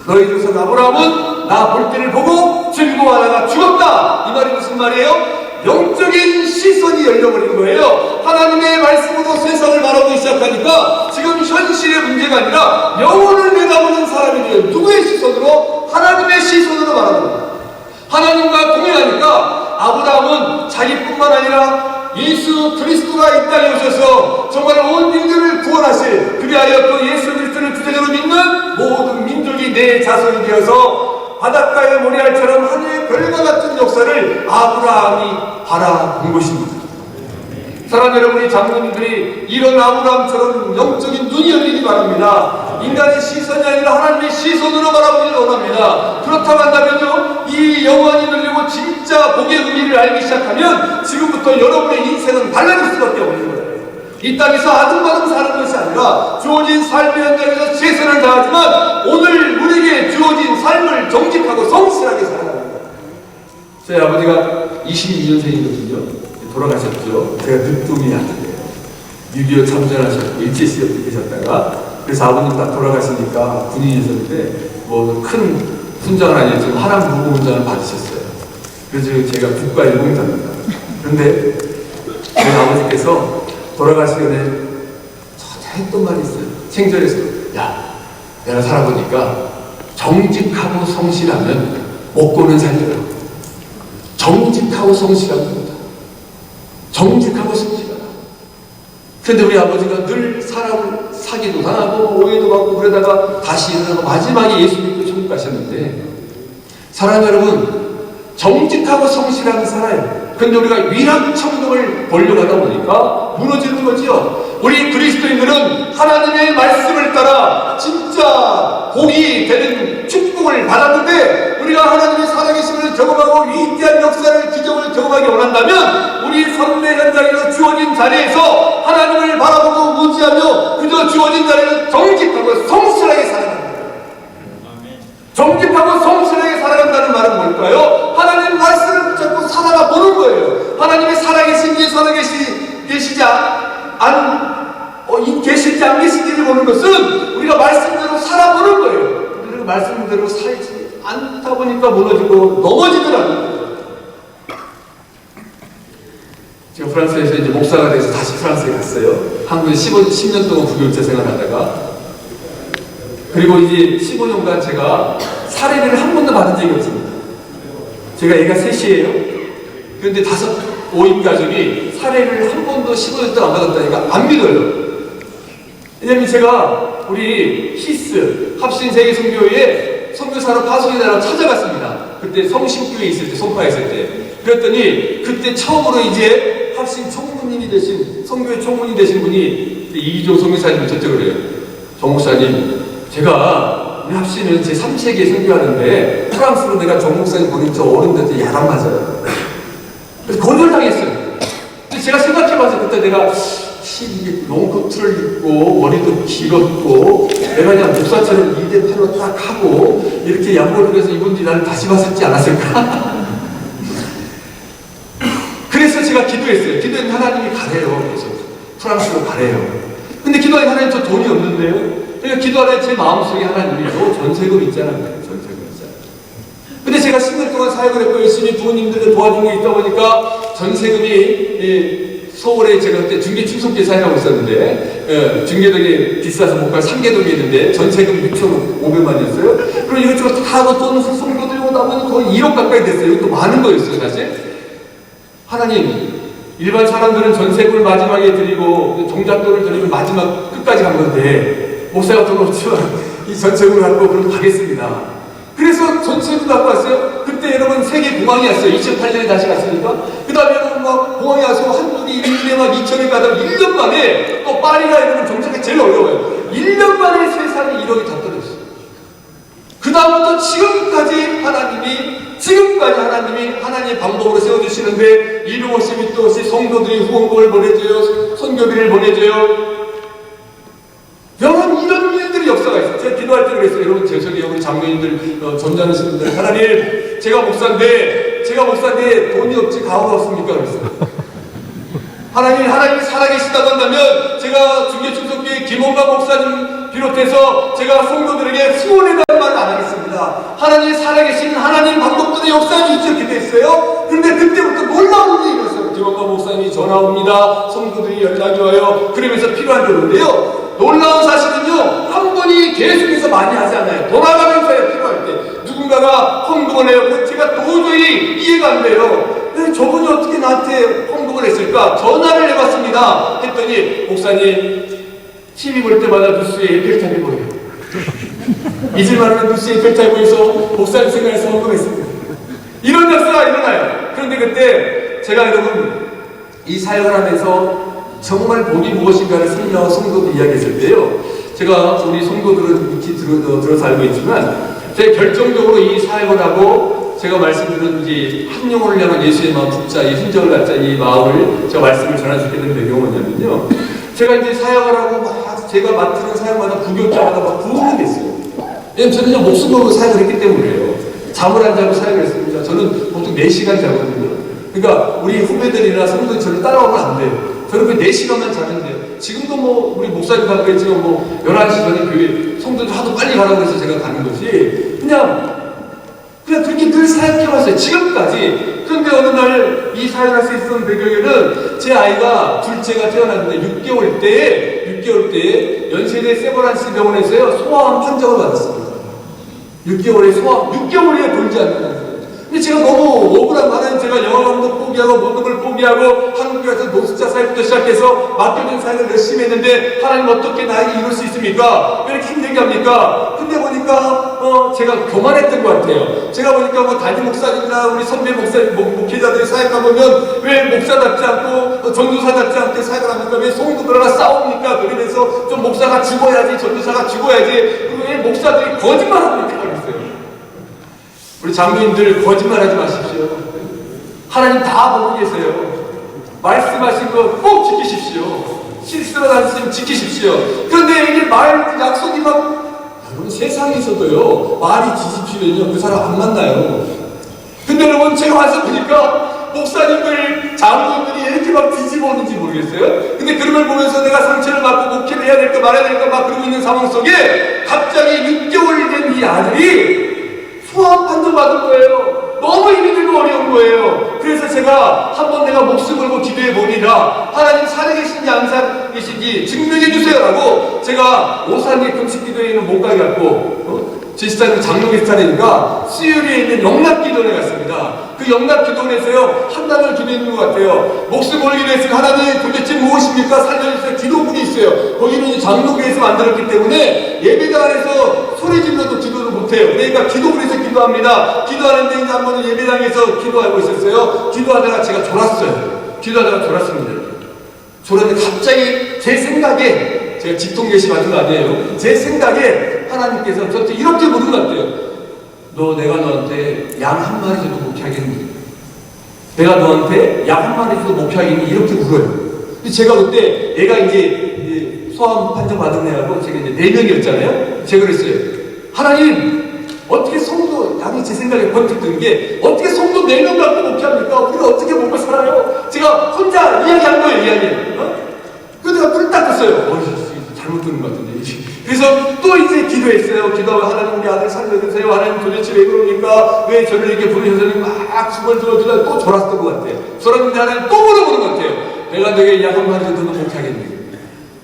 너희 조상 아브라함은 나 볼 때를 보고 즐거워하다가 죽었다. 이 말이 무슨 말이에요? 영적인 시선이 열려버린 거예요. 하나님의 말씀으로 세상을 바라보기 시작하니까 지금 현실의 문제가 아니라 영혼을 내다보는 사람이 돼요. 누구의 시선으로? 하나님의 시선으로 바라봅니다. 하나님과 동행하니까 아브라함은 자기뿐만 아니라 예수 그리스도가 이 땅에 오셔서 정말 온 민족을 구원하실, 그리하여 또 예수 그리스도를 주제로 믿는 모든 민족이 내 자손이 되어서 바닷가의 모래알처럼 하늘의 별과 같은 역사를 아브라함이 바라본 것입니다. 사랑하는 여러분이 장로님들이 이런 아브라함처럼 영적인 눈이 열리기 바랍니다. 인간의 시선이 아니라 하나님의 시선으로 바라보기를 원합니다. 그렇다고 한다면요, 이 영안이 열리고 진짜 복의 의미를 알기 시작하면 지금부터 여러분의 인생은 달라질 수밖에 없는 거예요. 이 땅에서 아둥바둥 사는 것이 아니라 주어진 삶의 현장에서 최선을 다하지만 오늘 우리에게 주어진 삶을 정직하고 성실하게 살아갑니다. 저희 아버지가 22년생이거든요. 돌아가셨죠. 제가 늦둥이 아들이에요. 6.25 참전하셨고 일제시협도 계셨다가, 그래서 아버님 딱 돌아가시니까 군인이셨는데 뭐 큰 훈장은 아니었지만 하남 무고훈장을 받으셨어요. 그래서 제가 국가일공자입니다. 그런데 저희 아버지께서 돌아가시기 전에 저한테 했던 말이 있어요. 생전에서, 야, 내가 살아보니까 정직하고 성실하면 먹고는 살더라. 정직하고 성실한 겁니다. 정직하고 성실하다. 그런데 우리 아버지가 늘 사람을 사기도 당하고 오해도 받고 그러다가 다시 일어나고 마지막에 예수 믿고 천국 가셨는데, 사랑하는 여러분, 정직하고 성실하게 살아요. 그런데 우리가 위락천금을 보려고 하다 보니까 무너지는 거지요. 우리 그리스도인들은 하나님의 말씀을 따라 진짜 복이 되는 축복을 받았는데, 우리가 하나님의 살아계심을 경험하고 위대한 역사를, 기적을 경험하기 원한다면 우리 삶의 현장에서 주어진 자리에서 하나님을 바라보고 의지하며 그저 주어진 자리에서 정직하고 성실하게 살아가는 거예요. 정직하고 성실하게 살아간다는 말은 뭘까요? 하나님 말씀을 붙잡고 살아가 보는 거예요. 하나님의 살아계신지 계시지 안 계신지를 보는 것은 우리가 말씀대로 살아보는 거예요. 우리가 말씀대로 살지 않다 보니까 무너지고 넘어지더라고요. 제가 프랑스에서 이제 목사가 돼서 다시 프랑스에 갔어요. 한국에 10년 동안 부교육자 생활하다가, 그리고 이제 15년간 제가 사례를 한 번도 받은 적이 없습니다. 제가 애가 셋이에요. 그런데 5인 가족이 사례를 한 번도 15년 동안 안 받았다니까 안 믿어요. 왜냐면 제가 우리 히스 합신세계선교회에 선교사로 파송이라고 찾아갔습니다. 그때 성신교회 있을 때, 송파에 있을 때. 그랬더니 그때 처음으로 이제 합신 총무님이 되신, 성교회 총무님 되신 분이 이기종 성교사님을 저쪽으로 해요. 정 목사님, 제가 우리 합신은 제 3세기에 선교하는데 프랑스로 내가 정 목사님 보낸 저 어른들한테 야단 맞아요. 그래서 거절당했어요. 근데 제가 생각해봐서 그때 내가 이게 롱코트를 입고 머리도 길었고 내가 그냥 목사처럼 2대 8로 딱 하고 이렇게 양보를 해서 이분들이 나를 다시 봤었지 않았을까? 그래서 제가 기도했어요. 기도했는데 하나님이 가래요. 그래서 프랑스로 가래요. 근데 기도하니 하나님 저 돈이 없는데요? 그러니까 기도하니 제 마음속에 하나님이 너 전세금 있잖아요. 전세금 있잖아요. 근데 제가 10년 동안 사역을 했고 열심히 부모님들을 도와준 게 있다 보니까 전세금이 서울에 제가 그때 중계 충성교회 사역하고 있었는데 중계동이 비싸서 못 가서 삼계동에 있는데 전세금 6,500만이었어요. 그럼 이것저것 다 하고 돈 송도 들고 나면 거의 1억 가까이 됐어요. 이것도 많은 거였어요 사실. 하나님, 일반 사람들은 전세금을 마지막에 드리고 종잣돈을 드리면 마지막 끝까지 간 건데 목사가 돈 없지만 이 전세금을 갖고 그럼 가겠습니다. 그래서 전세금 갖고 왔어요. 그때 여러분 세계 공항이 왔어요. 2008년에 다시 갔으니까. 그 다음에 여러분 막 공항에 와서 한 분이 1년에 막 2천을 가다가 1년 만에 또 파리가 여러분 정착이 제일 어려워요. 1년 만에 세상에 1억이 다 떨어졌어요. 그 다음부터 지금까지 하나님이 하나님의 방법으로 세워주시는데 이름 없이 밑도 없이 성도들이 후원금을 보내줘요. 선교비를 보내줘요. 여러분 이런 일들이 역사가 있어요. 제가 기도할 때 그랬어요. 여러분 저기 여기 장로님들 전자하시는 분들 하나님 제가 목사인데 돈이 없지 가오가 없습니까? 그랬어요. 하나님이 살아계시다고 한다면 제가 중계충성교회 김원가 목사님 비롯해서 제가 성도들에게 후원해달라는 말을 안 하겠습니다. 하나님이 살아계신 하나님 방법들의 역사를 주시죠 기도했어요. 그런데 그때부터 놀라운 일이 일어났어요. 김원가 목사님이 전화 옵니다. 성도들이 연락이 와요. 그러면서 필요한 게 오는데요. 놀라운 사실은요, 한 분이 계속해서 많이 하지 않아요. 돌아가면서요, 필요할 때. 누군가가 헌금을 해요. 제가 도저히 이해가 안 돼요. 저분이 어떻게 나한테 헌금을 했을까? 전화를 해봤습니다. 했더니, 목사님, TV 볼 때마다 뉴스에 에펠탑이 보여요. 잊을만한 뉴스에 에펠탑이 보여서 목사님 생각해서 헌금했습니다. 이런 역사가 일어나요. 그런데 그때 제가 여러분, 이 사역을 하면서 정말 복이 무엇인가를 설명하고 성도들 이야기했을 때요. 제가 우리 성도들은 익히 들어서 알고 있지만 제가 결정적으로 이 사역을 하고 제가 말씀드린 이제 한 영혼을 향한 예수의 마음 붙자 이 흔적을 갖자 이 마음을 제가 말씀을 전할 수 있게 된 배경은 뭐냐면요. 제가 이제 사역을 하고 막 제가 맡는 사역마다 부교자마다 막 부흥이 됐어요. 왜냐면 저는 그냥 목숨 걸고 사역을 했기 때문에요. 잠을 안 자고 사역을 했습니다. 저는 보통 4시간 자거든요. 그러니까 우리 후배들이나 성도들이 저를 따라오면 안 돼요. 저는 그 4시간만 자면 돼요. 지금도 뭐 우리 목사님 가고 했지만 뭐 11시 전에 교회 성도들 하도 빨리 가라고 해서 제가 가는 거지 그냥 그렇게 늘 사역해왔어요. 지금까지. 그런데 어느 날 이 사역할 수 있었던 배경에는 제 아이가 둘째가 태어났는데 6개월 때에 연세대 세버란스 병원에서요 소아암 판정을 받았습니다. 6개월에 돌지 않는다는 거예요. 근데 제가 너무 억울한 말은 제가 영화감독 포기하고 모든 걸 포기하고 한국에 와서 노숙자 사역부터 시작해서 맡겨진 사역을 열심히 했는데 하나님 어떻게 나에게 이룰 수 있습니까? 왜 이렇게 힘들게 합니까? 근데 보니까 제가 교만했던 것 같아요. 제가 보니까 뭐 담임 목사님이나 우리 선배 목사님 목회자들이 사역하 보면 왜 목사답지 않고 전도사답지 않게 사역을 합니까? 왜 성도들과 싸웁니까? 그러면서 좀 목사가 죽어야지 전도사가 죽어야지 왜 목사들이 거짓말합니까? 그랬어요. 우리 장로님들 거짓말하지 마십시오. 하나님 다 보고 계세요. 말씀하신 거 꼭 지키십시오. 실수로 다니시면 지키십시오. 그런데 이게 약속이 여러분 세상에서도요 말이 뒤집히면요 그 사람 안 만나요. 근데 여러분 제가 와서 보니까 목사님들 장로님들이 이렇게 막 뒤집어 오는지 모르겠어요. 근데 그런 걸 보면서 내가 상처를 받고 목회를 해야 될까 말아야 될까 막 그러고 있는 상황 속에 갑자기 6개월이 된 이 아들이 소아암 판정 받은 거예요. 너무 힘이 들고 어려운 거예요. 그래서 제가 한번 내가 목숨 걸고 기도해 보니라 하나님 살아계신지 안 살아계신지 증명해 주세요라고 제가 오산리 금식기도회에는 못 가게 갖고 제 스타일은 장로교 스타일이니까 수요일에 있는 영락기도원에 갔습니다. 그 영락기도원에서요 한 달을 기도했는 것 같아요. 목숨 걸기도 했으니 하나님 도대체 무엇입니까? 살려주세요. 기도문이 있어요. 거기는 장로교에서 만들었기 때문에 예배당 안에서 소리 질러도 기도를 못 못해요. 그러니까 기도를 해서 기도합니다. 기도하는데 이제 한 번은 예배당에서 기도하고 있었어요. 기도하다가 제가 졸았어요. 기도하다가 졸았습니다. 졸았는데 갑자기 제 생각에, 제가 직통계시 받은 거 아니에요. 제 생각에 하나님께서 저한테 이렇게 물은 것 같아요. 너 내가 너한테 양 한 마리 정도 목회하겠니? 내가 너한테 양 한 마리 정도 목회하겠니? 이렇게 물어요. 근데 제가 그때 애가 이제 소아암 판정 받은 애하고 제가 이제 4명이었잖아요. 제가 그랬어요. 하나님, 어떻게 성도, 양이 제 생각에 번뜩 드는 게, 어떻게 성도 4명 갖고 목회합니까? 우리가 어떻게 먹고 살아요? 제가 혼자 이야기한 거예요, 이야기. 그래서 내가 눈을 딱 떴어요. 잘못 듣는 것 같은데. 그래서 또 이제 기도했어요. 기도하고 하나님 우리 아들 살려주세요. 하나님 도대체 왜 그럽니까? 왜 저를 이렇게 부르셔서 막 수건수건 또 졸았던 것 같아요. 졸았는데 하나님 또 물어보는 것 같아요. 내가 너에게 약 한 마리 정도 목회하겠니?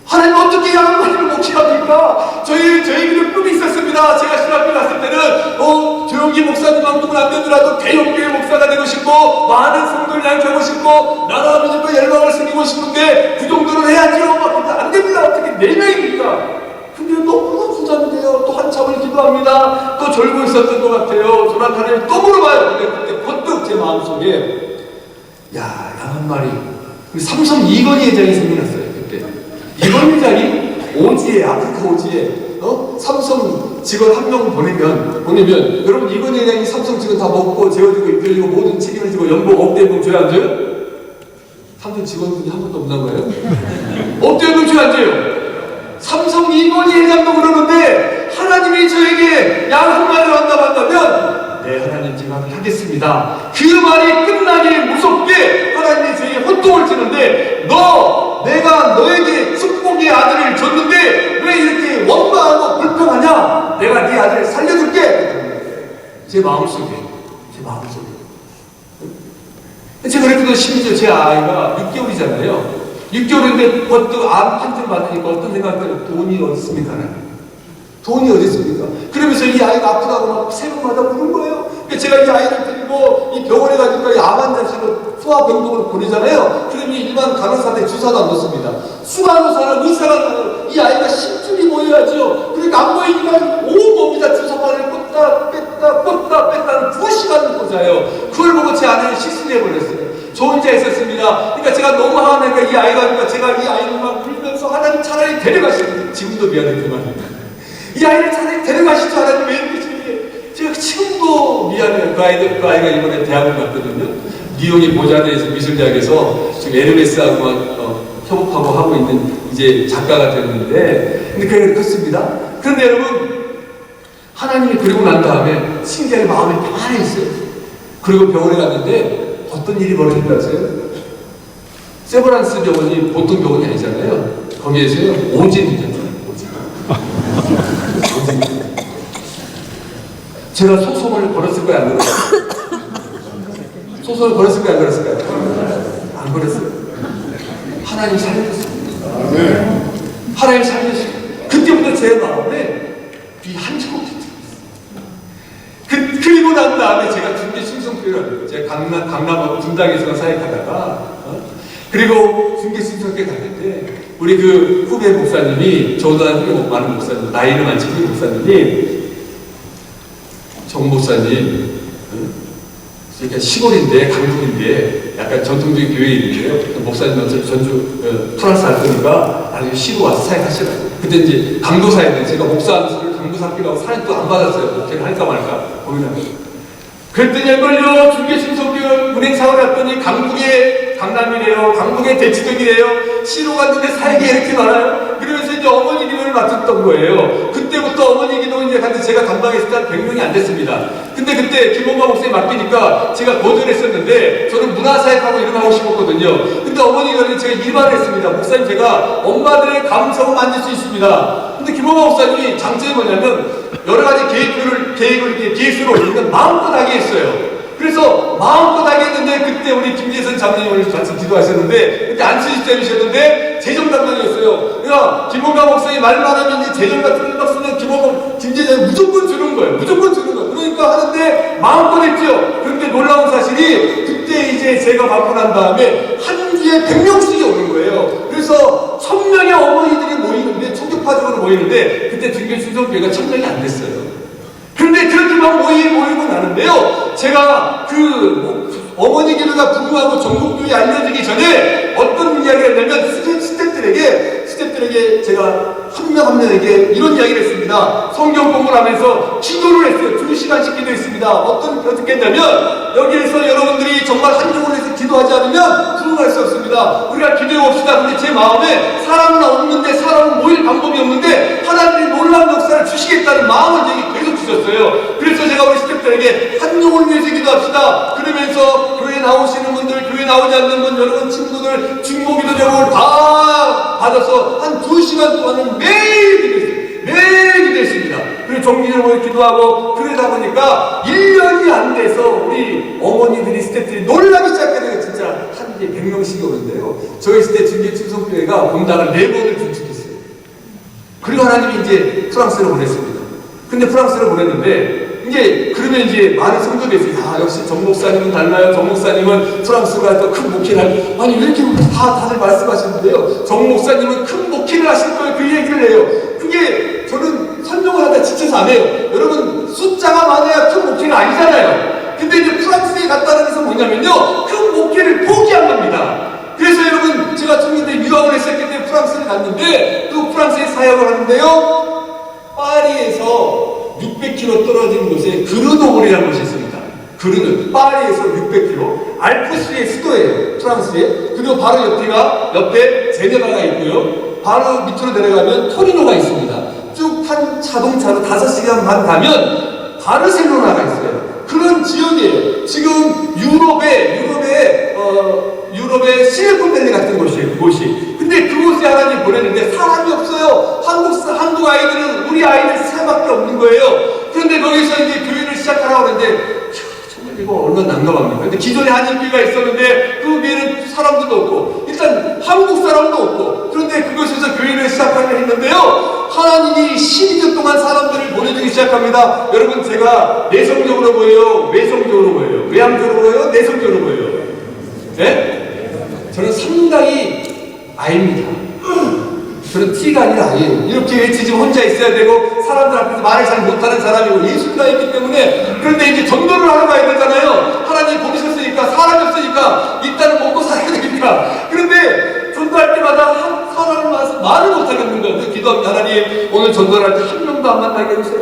하나님 어떻게 약 한 마리를 목회합니까? 저희들은 꿈이 있었습니다. 제가 신학교 갔을 때는 조용기 목사님만큼은 안 되더라도 대형교회 목사가 되고 싶고 많은 성도를 양육하고 싶고 나라 아버지과 열방을 섬기고 싶은데 그 정도는 해야지요. 막 안 됩니다. 어떻게 4명입니까? 근데 너무나 부자인데요. 또 한참을 기도합니다. 또 졸고 있었던 것 같아요. 저랑 하나님 또 물어봐요. 근데 그때 번뜩 제 마음속에 양 한 마리 삼성 이건희 회장이 생겨났어요. 그때 이건희 회장이 오지에, 아프리카 오지에 삼성 직원 한 명 보내면 여러분 이건희 회장이 삼성 직원 다 먹고 재워주고 입혀주고 모든 책임을 지고 연봉 억대 연봉 줘야 안 줘요? 삼성 직원분이 한 번도 없나 봐요? 억대 연봉 줘야 안 줘요? 삼성 이건희 회장도 그러는데 하나님이 저에게 양 한 마리를 한다면 네 하나님 제가 하겠습니다. 그 말이 끝나기 무섭게 하나님이 저에게 혼동을 치는데 내가 너에게 축복의 아들을 줬는데 왜 이렇게 원망하고 불평하냐? 내가 네 아들을 살려줄게. 제 마음속에 제가 그랬더니 심지어 제 아이가 6개월이잖아요. 6개월인데 번뜩 암 판정 받으니까 어떤 생각이 들어요? 돈이 어디 있습니까? 돈이 어디 있습니까? 그러면서 이 아이가 아프다고 막 새벽마다 우는 거예요. 그러니까 제가 이 아이를 데리고 이 병원에 가니까 이 암 환자실로 소아병동으로 보내잖아요. 그러면 일반 간호사한테 주사도 안 놓습니다. 수간호사랑 의사가 이 아이가 10줌이 모여야죠. 그러니까 안 보이니까 온몸이다 주사바늘 꽂다 뺐다는 2시간을 꽂아요. 그걸 보고 제 아내는 실수해 버렸어요. 저 혼자 있었습니다. 그러니까 제가 너무 화나니까 이 아이가 그러니까 제가 이 아이를 막 울면서 하나님 차라리 데려가시죠. 지금도 미안했지만 이 아이를 차라리 데려가시죠. 하나님 왜 이렇게 제가 지금도 미안해요. 그 아이가 이번에 대학을 갔거든요. 뉴욕의 보자대에서 미술대학에서 지금 에르메스하고 협업하고 하고 있는 이제 작가가 됐는데 근데 그 애가 컸습니다. 그런데 여러분 하나님이 그리고 난 다음에 신기하게 마음이 편안했어요. 그리고 병원에 갔는데 어떤 일이 벌어진다 하세요? 세브란스 병원이 보통 병원이 아니잖아요. 거기에서요 오진이잖아요. 오진. 제가 소송을 걸었을까요? 안 걸었을까요? 소송을 걸었을까요? 안 걸었을까요? 안 걸었어요. 하나님 살려줬습니다. 네. 하나님 살려주셨어요. 그때부터 제 마음에 이 한 조각 그리고 난 다음에 제가 중계 신성교회를 제가 강남하고 분당에서 사역하다가 그리고 중계 신성교회 갔는데 우리 그 후배 목사님이 저보다 후배 많은 목사님 나이는 많지 후배 목사님이 정 목사님 그러니까 시골인데 강북인데 약간 전통적인 교회 이름이에요. 목사님한테 전주 프랑스 할 거니까 나중에 시골 와서 사역하시라고. 그때 이제 강도사였는데 제가 목사를 강도사끼라고 사역 또 안 받았어요. 목회를 할까 말까 고민하고. 그랬더니 얼굴요 중계 신성교회 운행사을 했더니 강남이래요. 강북의 대치동이래요. 시로 갔는데 사역이 이렇게 많아요. 그러면서 이제 어머니 기도를 맡았던 거예요. 그때부터 어머니 기도를 이제 갔는데 제가 담당했을 때 한 100명이 안 됐습니다. 근데 그때 김원광 목사님 맡기니까 제가 거절했었는데 저는 문화사역하고 이런 거 하고 싶었거든요. 근데 어머니 기도는 제가 일반을 했습니다. 목사님 제가 엄마들의 감성을 만질 수 있습니다. 근데 김원광 목사님이 장점이 뭐냐면 여러 가지 계획을 이렇게 계획서로 올리면 마음껏 하게 했어요. 그래서 마음껏 하게 했는데 그때 우리 김재선 장로님을 같이 기도하셨는데 그때 안수집장이셨는데 재정 담당이었어요. 그러니까 김원광 목사님 말만 하면 이제 재정 같은 거 쓰면 김재선이 무조건 주는 거예요. 무조건 주는 거예요. 그러니까 하는데 마음껏 했죠. 그런데 놀라운 사실이 그때 이제 제가 받고 난 다음에 한 주에 100명씩이 오는 거예요. 그래서 1000명의 어머니들이 모이는데 충격파적으로 모이는데 그때 중교 신성교회가 1000명이 안 됐어요. 그런데 근데 그렇게 막 모이고 나는데요. 제가 어머니 기도가 부흥하고 전국교회 알려지기 전에 어떤 이야기를 했냐면 스태프들에게 제가 한 명 한 명에게 이런 이야기를 했습니다. 성경 공부를 하면서 기도를 했어요. 2시간씩 기도했습니다. 어떻게 했냐면 여기에서 여러분들이 정말 한정을 해서 기도하지 않으면 부흥할 수 없습니다. 우리가 기도해 봅시다. 근데 제 마음에 사람은 없는데 사람은 모일 방법이 없는데 하나님이 놀라운 역사를 주시겠다는 마음을 제게 계속 주셨어요. 그래서 제가 우리 스태프들에게 한 영혼을 위해서 기도합시다. 그러면서 교회 나오시는 분들, 교회 나오지 않는 분, 여러분 친구들 중보기도 제목을 다 받아서 한 2시간 동안은 매일 기도했어요. 매일 기도했습니다. 그리고 정기적으로 기도하고 그러다 보니까 1년이 안 돼서 우리 어머니들이 스태프들이 놀라기 시작하니까 진짜 한 이제 100명씩이 오는데요. 저희 스태프 중계 충성교회가 공단을 4번을 구축했어요. 그리고 하나님이 이제 프랑스로 보냈습니다. 근데 프랑스로 보냈는데 이제 그러면 이제 많은 성도들이 야 역시 정 목사님은 달라요. 정 목사님은 프랑스가 더 큰 목회를 할 아니 왜 이렇게 다들 말씀하시는데요. 정 목사님은 큰 목회를 하실 거예요. 그 얘기를 해요. 그게 저는 설명을 하다 지쳐서 안 해요. 여러분 숫자가 많아야 큰 목회가 아니잖아요. 근데 이제 프랑스에 갔다는 것은 뭐냐면요. 큰 목회를 포기한 겁니다. 그래서 여러분 제가 청년대 유학을 했었기 때문에 프랑스를 갔는데 또 프랑스에 사역을 하는데요. 파리에서 600km 떨어진 곳에 그르노블이라는 곳이 있습니다. 파리에서 600km 알프스의 수도예요. 프랑스에. 그리고 바로 옆에 제네바가 있고요. 바로 밑으로 내려가면 토리노가 있습니다. 쭉 탄 자동차로 5시간 반 가면 바르셀로나가 있어요. 그런 지역이에요. 지금 유럽의 실리콘밸리 같은 곳이에요. 그곳이. 근데 그곳에 하나님 보냈는데 사람이 없어요. 한국 아이들은 우리 아이들 3밖에 없는 거예요. 그런데 거기서 이제 교회를 시작하라고 하는데 정말 이거 얼마나 난감합니까? 근데 기존에 한인교회가 있었는데 그 교회는 사람도 없고 일단 한국 사람도 없고 그런데 그곳에서 교회를 시작하려 했는데요. 하나님이 12년 동안 사람들을 보내주기 시작합니다. 여러분 제가 내성적으로 보여요? 외성적으로 보여요? 외향적으로 보여요? 내성적으로 보여요? 네? 저는 상당히 아입니다. 저는 T가 아니라 아예요. 이렇게 외치지만 혼자 있어야 되고 사람들 앞에서 말을 잘 못하는 사람이고 예술가 있기 때문에 그런데 이제 전도를 하러 가야 되잖아요. 하나님 보내셨으니까 사람이 없으니까 일단은 먹고 살아야 되니까 그런데 전도할 때마다 사람을 만나서 말을 못하겠는 거예요. 그래서 기도합니다. 하나님 오늘 전도를 할 때 한 명도 안 만나게 해주세요.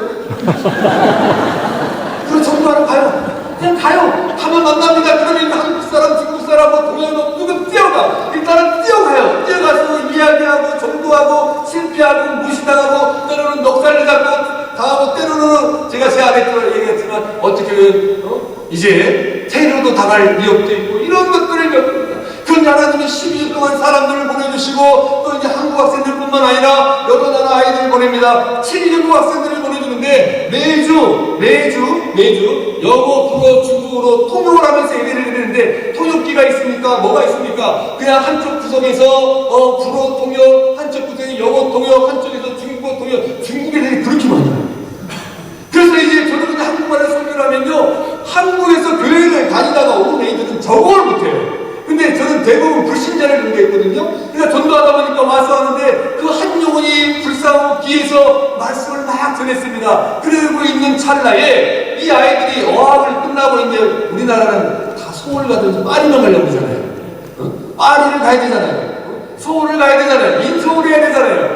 그래서 전도하러 가요. 그냥 가요. 가면 만납니다. 그러면 한국 사람, 중국 사람, 동양 누구 뛰어가. 일단은 뛰어가요. 뛰어가서 이야기하고 전도하고 실패하고 무시당하고 때로는 넉살을 잡고 당하고 때로는 제가 제 안에 얘기했지만 어떻게든 이제 테러도 당할 위협도 있고 이런 것들을 겪습니다. 그런데 하나님이 12년 동안 사람들을 보내주시고 또 이제 한국 학생들뿐만 아니라 여러 나라 아이들을 보냅니다. 12년 학생들을 보내주는데 매주 영어, 불어, 중국어로 통역을 하면서 예배를 드리는데 통역기가 있습니까? 뭐가 있습니까? 그냥 한쪽 구석에서 불어 통역, 한쪽 구석에 영어 통역, 한쪽에서 중국어 통역, 중국 애들이 그렇게 많아요. 그래서 이제 저도 그냥 한국말을 설교를 하면요 한국에서 교회를 다니다가 온 애들은 적응을 못해요. 근데 저는 대부분 불신자를 공개했거든요. 그러니까 전도하다 보니까 와서 하는데 그 한 영혼이 불쌍하고 귀에서 말씀을 막 전했습니다. 그러고 있는 찰나에 이 아이들이 어학을 끝나고 이제 우리나라는 다 서울 가든지 파리만 가려고 그러잖아요. 파리를 가야 되잖아요. 서울을 가야 되잖아요. 인서울 해야 되잖아요.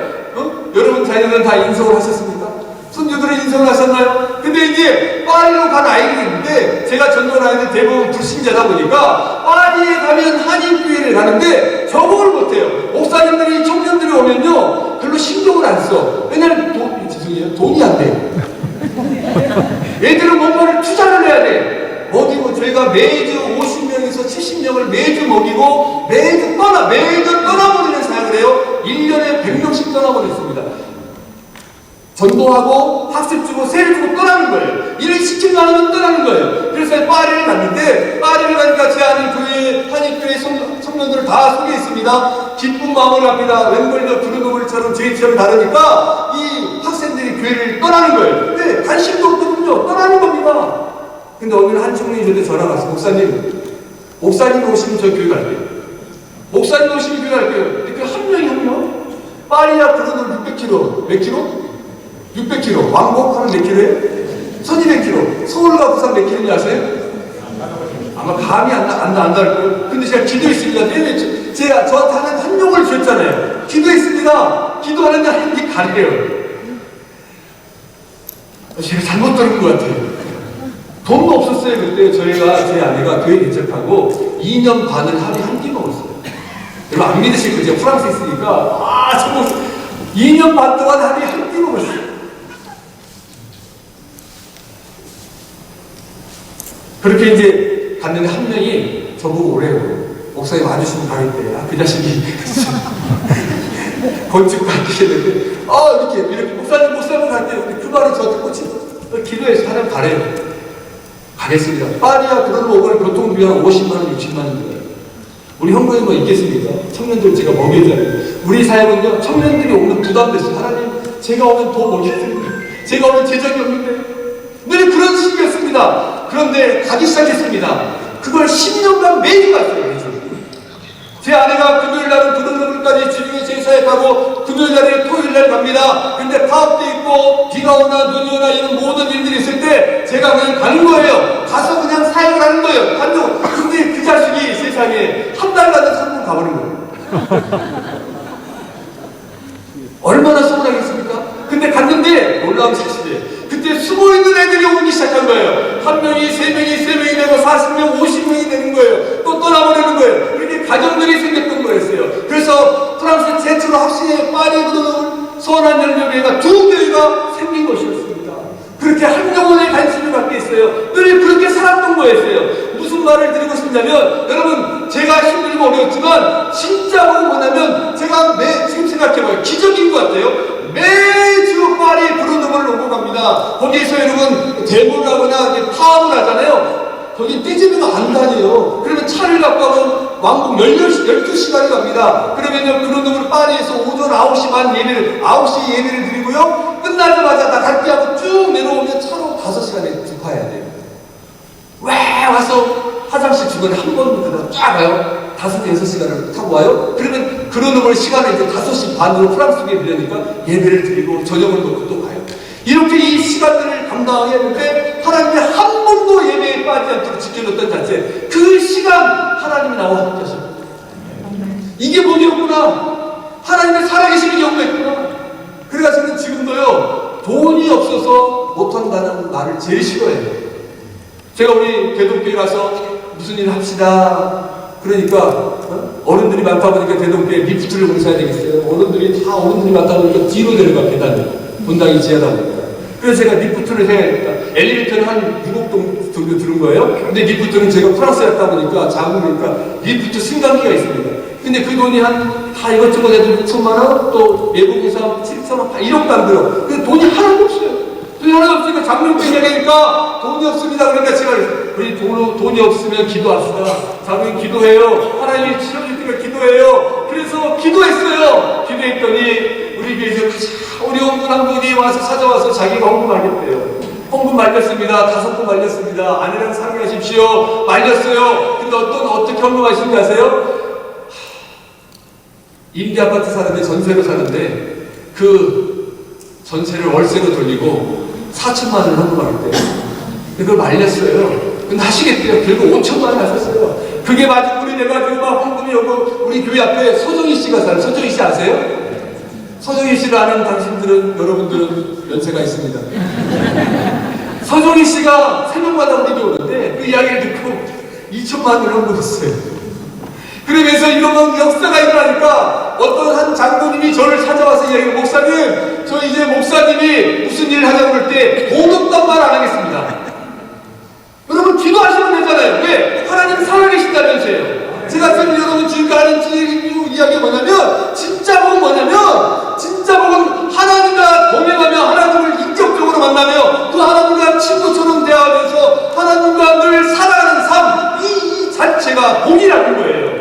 여러분 자녀들은 다 인서울 하셨습니까? 손주들은 인서울 하셨나요? 근데 이제 파리로 간 아이들이 있는데 제가 전도를 하는데 대부분 불신자다 보니까 파리에 가면 한인교회를 가는데 적응을 못해요. 목사님들이 청년들이 오면요 별로 신경을 안 써. 왜냐면 돈이 안 돼. 애들은 뭔가를 투자를 해야 돼. 먹이고 저희가 매주 50명에서 70명을 매주 먹이고 매주 떠나버리는 사역을 해요. 1년에 100명씩 떠나버렸습니다. 전도하고 학습 주고 세를 주고 떠나는 거예요. 일을 시키지 않으면 떠나는 거예요. 그래서 파리를 갔는데 파리를 가니까 제 아는 교회 한인교회 청년들을 다 소개했습니다. 기쁜 마음으로 합니다. 웬걸려 그르노블처럼 저희처럼 다르니까 이 학생들이 교회를 떠나는 거예요. 근데 관심도 없거든요. 떠나는 겁니다. 근데 오늘 한 청년이 저한테 전화가 왔어요. 목사님 오시면 저 교회 갈게요. 목사님 오시면 교회 갈게요. 근데 그 한 명 파리야 그르노블 600km 몇 킬로? 600km. 왕복하면 몇 킬로예요? 1200km. 서울과 부산 몇 킬로인지 아세요? 아마 감이 안 날 거예요. 근데 제가 기도했습니다. 제가 저한테 하나님 한 용을 주셨잖아요. 기도했습니다. 기도하는 날 한게 가리래요. 제가 잘못 들은 것 같아요. 돈도 없었어요. 그때 저희가, 제 아내가 교회 개척하고 2년 반을 하루에 한 끼 먹었어요. 여러분 안 믿으실 거예요. 제가 프랑스에 있으니까. 정말 2년 반 동안 하루에 한 끼 먹었어요. 그렇게 이제 갔는데 한 명이 저보고 오래요. 목사님 와주시면 가겠대. 그 자식이 건축 가르치는데 이렇게 목사님 갈게요. 근데 그 말이 저한테 꽂힌 기도해서 하나님 가래요. 가겠습니다. 파리야 그걸로 오거나 교통비 한 50만 원, 60만 원이에요. 우리 형님이 뭐 있겠습니까? 청년들 제가 먹여줘요. 우리 사역은요, 청년들이 오면 부담됐어요. 하나님, 제가 오면 더 먹겠습니다. 제가 오면 재정이 없는데. 늘 그런 식이었습니다. 그런데 가기 시작했습니다. 그걸 10년간 매일 갔어요. 제 아내가 금요일날은 부동산까지 주중에 제사에 가고 금요일날에 토요일날 갑니다. 근데 파업도 있고 비가 오나 눈이 오나 이런 모든 일들이 있을 때 제가 그냥 가는 거예요. 가서 그냥 사역을 하는 거예요. 근데 그 자식이 세상에 한 달간은 한번 가버린 거예요. 얼마나 서운하겠습니까? 근데 갔는데 놀라운 사실이에요. 그때 숨어있는 애들이 오기 시작한 거예요. 한 명이, 세 명이 되고 40명, 50명이 되는 거예요. 또 떠나버리는 거예요. 이렇게 가정들이 생겼던 거였어요. 그래서 프랑스 최초로 합시에 파리로 선한 열매가 두 교회가 생긴 것이었습니다. 그렇게 한 영혼의 관심을 갖게 했어요. 늘 그렇게 살았던 거였어요. 무슨 말을 드리고 싶냐면, 여러분, 제가 힘들면 어려웠지만, 진짜로 뭐냐면, 제가 지금 생각해봐요. 기적인 것 같아요. 매주 파리 브루노를 오고 갑니다. 거기에서 여러분, 데모를 하거나 파업을 하잖아요. 거기 떼집이가 안 다녀요. 그러면 차를 갖고 가면 왕복 12시간이 갑니다. 그러면요, 브루노를 파리에서 오전 9시 반 예배를, 9시 예배를 드리고요. 끝나자마자 나 갈게 하고 쭉 내려오면 차로 5시간에 주파해야 돼요. 왜 와서 화장실 주변에 한 번 쫙 가요? 5-6시간을 타고 와요? 그러면 그러는 시간을 이제 5시 반으로 프랑스에 빌려니까 예배를 드리고 저녁을 놓고 또 가요. 이렇게 이 시간들을 감당해야 하는데 하나님이 한 번도 예배에 빠지지 않도록 지켜줬던 자체, 그 시간 하나님이 나와 함께 하셨고, 이게 복이었구나. 하나님의 살아계심이 연구했구나. 그래가지고 지금도요, 돈이 없어서 못한다는 말을 제일 싫어해요. 제가 우리 대동교회 가서 무슨 일 합시다. 그러니까 어른들이 많다 보니까 대동교회 리프트를 공사해야 되겠어요. 어른들이 많다 보니까 뒤로 내려가 계단을. 분당이 지하다 보니까. 그래서 제가 리프트를 해야 되니까 엘리베이터는 한 6억 정도 들은 거예요. 근데 리프트는 제가 프랑스에 갔다 보니까 작으니까 리프트 승강기가 있습니다. 근데 그 돈이 다 이것저것 해도 6천만 원, 또 외국에서 7천 원, 1억도 안 들어. 근데 돈이 하나도 없어요. 돈이 하나도 없으니까 장로님 얘기하니까 돈이 없습니다. 그러니까 제가 우리 돈이 없으면 기도합시다. 장로님 기도해요. 하나님이 치료줄 테니까 기도해요. 그래서 기도했어요. 기도했더니 우리 교회에서 가장 어려운 분 한 분이 와서 찾아와서 자기가 헌금 말렸대요. 헌금 말렸습니다. 5번 말렸습니다. 아내랑 상의하십시오. 말렸어요. 근데 어떻게 헌금하시는지 아세요? 임대아파트 사는데 전세로 사는데 그 전세를 월세로 돌리고 4천만 원을 헌금하겠대요. 그걸 말렸어요. 근데 하시겠대요. 결국 5천만 원 하셨어요. 그게 마지막 우리 내가 막 헌금이 오고 우리 교회 앞에 서정희 씨가 살아요. 서정희 씨 아세요? 서정희 씨를 아는 당신들은, 여러분들은 연세가 있습니다. 서정희 씨가 새벽마다 우리 교회 오는데 그 이야기를 듣고 2천만 원을 헌금했어요. 그러면서 이런 역사가 일어나니까 어떤 한 장로님이 저를 찾아와서 이야기해요. 목사님, 저 이제 목사님이 무슨 일을 하자고 그럴 때 돈 없단 말 안 하겠습니다. 여러분 기도하시면 되잖아요. 왜? 하나님 살아계신다면서요. 제가 지금 여러분 지금까지 하는 이야기가 뭐냐면, 진짜 복은 뭐냐면, 진짜 복은 하나님과 동행하며 하나님을 인격적으로 만나며 또 하나님과 친구처럼 대화하면서 하나님과 늘 살아가는 삶, 이 자체가 복이라는 거예요.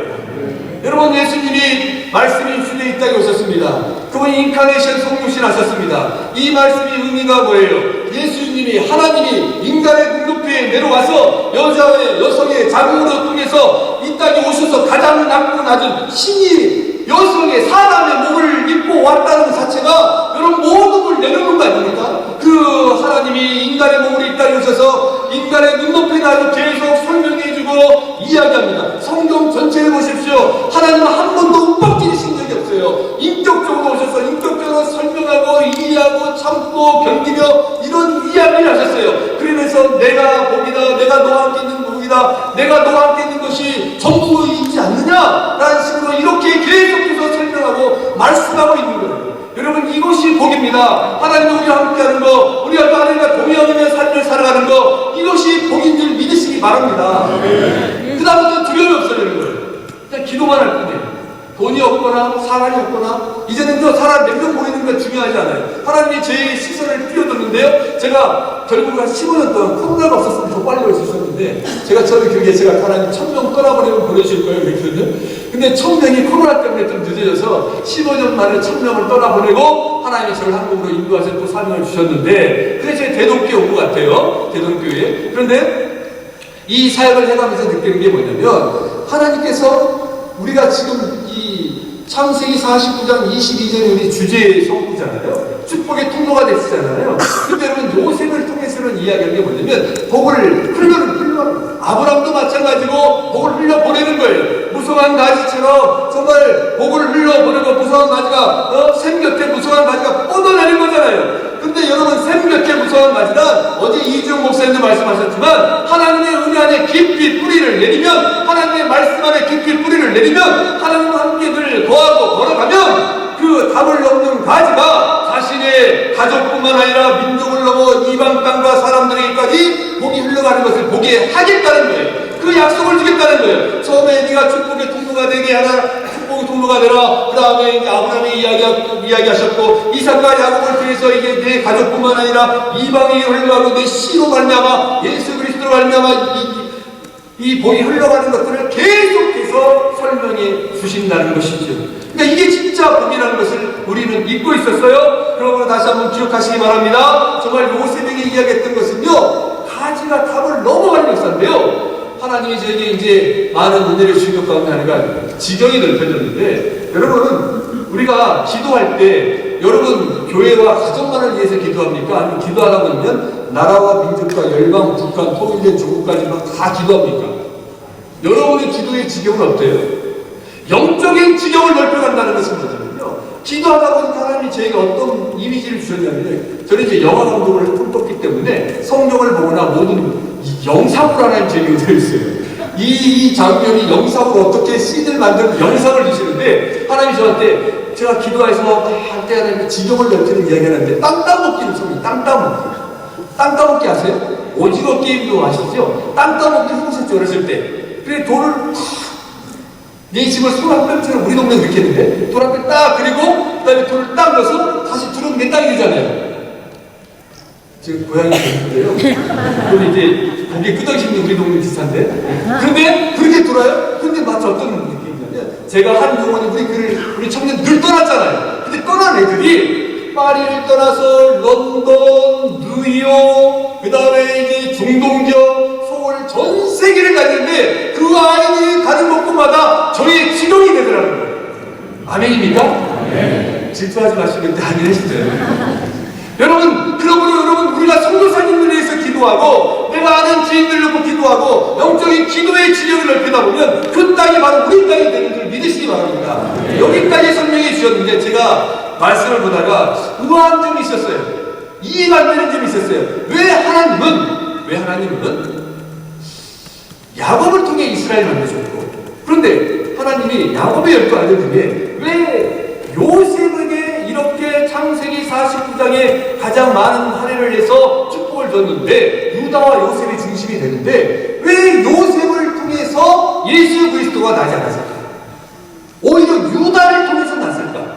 여러분, 예수님이 말씀이 주에 이 땅에 오셨습니다. 그분이 인카네이션 성육신 하셨습니다. 이 말씀이 의미가 뭐예요? 예수님이, 하나님이 인간의 눈높이에 내려와서 여성의 자궁으로 통해서 이 땅에 오셔서 가장 낮고 낮은 신이 여성의 사람의 몸을 입고 왔다는 것 자체가 여러분 모든 걸 내려놓은 거 아닙니까? 그 하나님이 인간의 몸을 이 땅에 오셔서 인간의 눈높이 나로 계속 설명해주고 이야기합니다. 성경 전체를 보십시오. 하나님은 한 번도 윽박지르신 적이 없어요. 인격적으로 오셔서 인격적으로 설명하고 이해하고 참고 견디며 이런 이야기를 하셨어요. 그러면서 내가 복이다, 내가 너와 함께 있는 복이다, 내가 너와 함께 있는 것이 전부이지 않느냐라는 식으로 이렇게 계속해서 설명하고 말씀하고 있는 거예요. 여러분, 이것이 복입니다. 하나님과 우리와 함께하는 거, 우리가 또 하나님과 동의하며 삶을 살아가는 거, 이것이 복인 줄 믿으시기 바랍니다. 그 다음부터 두려움이 없어지는 거예요. 그냥 기도만 할 뿐이에요. 돈이 없거나 사람이 없거나 이제는 저 사람 몇 명 모이는 게 중요하지 않아요. 하나님이 제 시선을 뛰어들는데요. 제가 결국 한 15년 동안 코로나가 없었으면 더 빨리 올 수 있었는데 제가 저를 기억에 제가 하나님 1000명 떠나버리면 보내실 거예요 그랬거든요. 근데 1000명이 코로나 때문에 좀 늦어져서 15년 만에 1000명을 떠나보내고 하나님이 저를 한국으로 인도하셔서 또 사명을 주셨는데 그래서 제 대동교회 온 것 같아요. 대동교회. 그런데 이 사역을 해가면서 느끼는 게 뭐냐면 하나님께서 우리가 지금 이 창세기 49장 22절이 우리 주제의 성구잖아요. 축복의 통로가 되시잖아요. 근데 여러분 요셉을 통해서는 이야기하는 게 뭐냐면 복을 흘러는 아브람도 마찬가지고 복을 흘려보내는 거예요. 무성한 가지처럼 정말 복을 흘려보내고 무성한 가지가 샘 곁에 무성한 가지가 뻗어내는 거잖아요. 근데 여러분 샘 곁에 무성한 가지는 어제 이주영 목사님도 말씀하셨지만 하나님의 은혜 안에 깊이 뿌리를 내리면 하나님의 말씀 안에 깊이 뿌리를 내리면 하나님과 함께 늘 거하고 걸어가면 그 답을 넘는 가지가 자신의 가족뿐만 아니라 민족을 넘어 이방 땅과 사람들에게까지 복이 흘러가는 것을 보게 하겠다는 거예요. 그 약속을 주겠다는 거예요. 처음에 네가 축복의 통로가 되게 하라, 축복의 통로가 되라. 그 다음에 이제 아브라함이 이야기하셨고 이삭과 야곱을 통해서 이게 내 가족뿐만 아니라 이방에게 흘러가고 내 씨로 말미암아 예수 그리스도로 말미암아 이 복이 흘러가는 것들을 계속해서 설명해 주신다는 것이죠. 그러니까 이게 진짜 복이라는 것을 우리는 잊고 있었어요. 그러므로 다시 한번 기억하시기 바랍니다. 정말 요셉에게 이야기했던 것은요, 가지가 답을 넘어가는 역사인데요. 하나님이 저에게 이제 많은 은혜를 주신 것 가운데 하나가 지경이 넓혀졌는데, 여러분, 우리가 기도할 때, 여러분, 교회와 가정만을 위해서 기도합니까? 아니면 기도하다 보면 나라와 민족과 열방, 북한, 통일된 조국까지 막 다 기도합니까? 여러분의 기도의 지경은 어때요? 영적인 지경을 넓혀간다는 것은 뭐냐면요. 기도하다 보니까 하나님이 저에게 어떤 이미지를 주셨냐면, 저는 이제 영화 감독을 꿈꿨기 때문에 성경을 보거나 모든 영상으로 하나님 제게 은혜를 있어요. 이 장면이 영상으로 어떻게 씬을 만들고 영상을 주시는데, 하나님이 저한테 제가 기도해서 할 때 하나님이 지경을 넓히는 이야기 하는데, 땅 따먹기를 섭니다. 땅 따먹기. 땅 따먹기 아세요? 오징어 게임도 아시죠? 땅 따먹기 해보셨죠? 어렸을 때. 그래, 돌을 네 집을 소란병처럼 우리 동네 그렇게 했는데 돌한테 딱 그리고 그 다음에 돌을 딱 넣어서 다시 두르면 내 땅이 되잖아요. 지금 고양이 되는데요. 그럼 이제 고개 끄덕이시는 우리 동네 비슷한데. 그런데 그렇게 돌아요? 근데 마치 어떤 느낌이냐면 제가 한 용어는 우리 청년 늘 떠났잖아요. 근데 떠난 애들이 파리를 떠나서 런던, 뉴욕, 그 다음에 이제 중동지역, 서울 전 세계를 갔는데 그 아이들이 가는 곳마다 저의 지경이 되더라는 거예요. 아멘입니까? 네. 질투하지 마시는데 아멘 하시죠. 여러분, 그러므로 여러분 우리가 선교사님들 위해서 기도하고 내가 아는 지인들 놓고 기도하고 영적인 기도의 지경을 넓히다 보면 그 땅이 바로 우리 땅이 되는 줄 믿으시기 바랍니다. 네. 여기까지 설명해 주셨는데 제가 말씀을 보다가 의아한 점이 있었어요. 이해가 안 되는 점이 있었어요. 왜 하나님은 야곱을 통해 이스라엘을 만드셨고, 그런데 하나님이 야곱의 12 아들 중에 왜 요셉에게 이렇게 창세기 49장에 가장 많은 할애를 해서 축복을 줬는데 유다와 요셉이 중심이 되는데 왜 요셉을 통해서 예수 그리스도가 나지 않았을까? 오히려 유다를 통해서 났을까?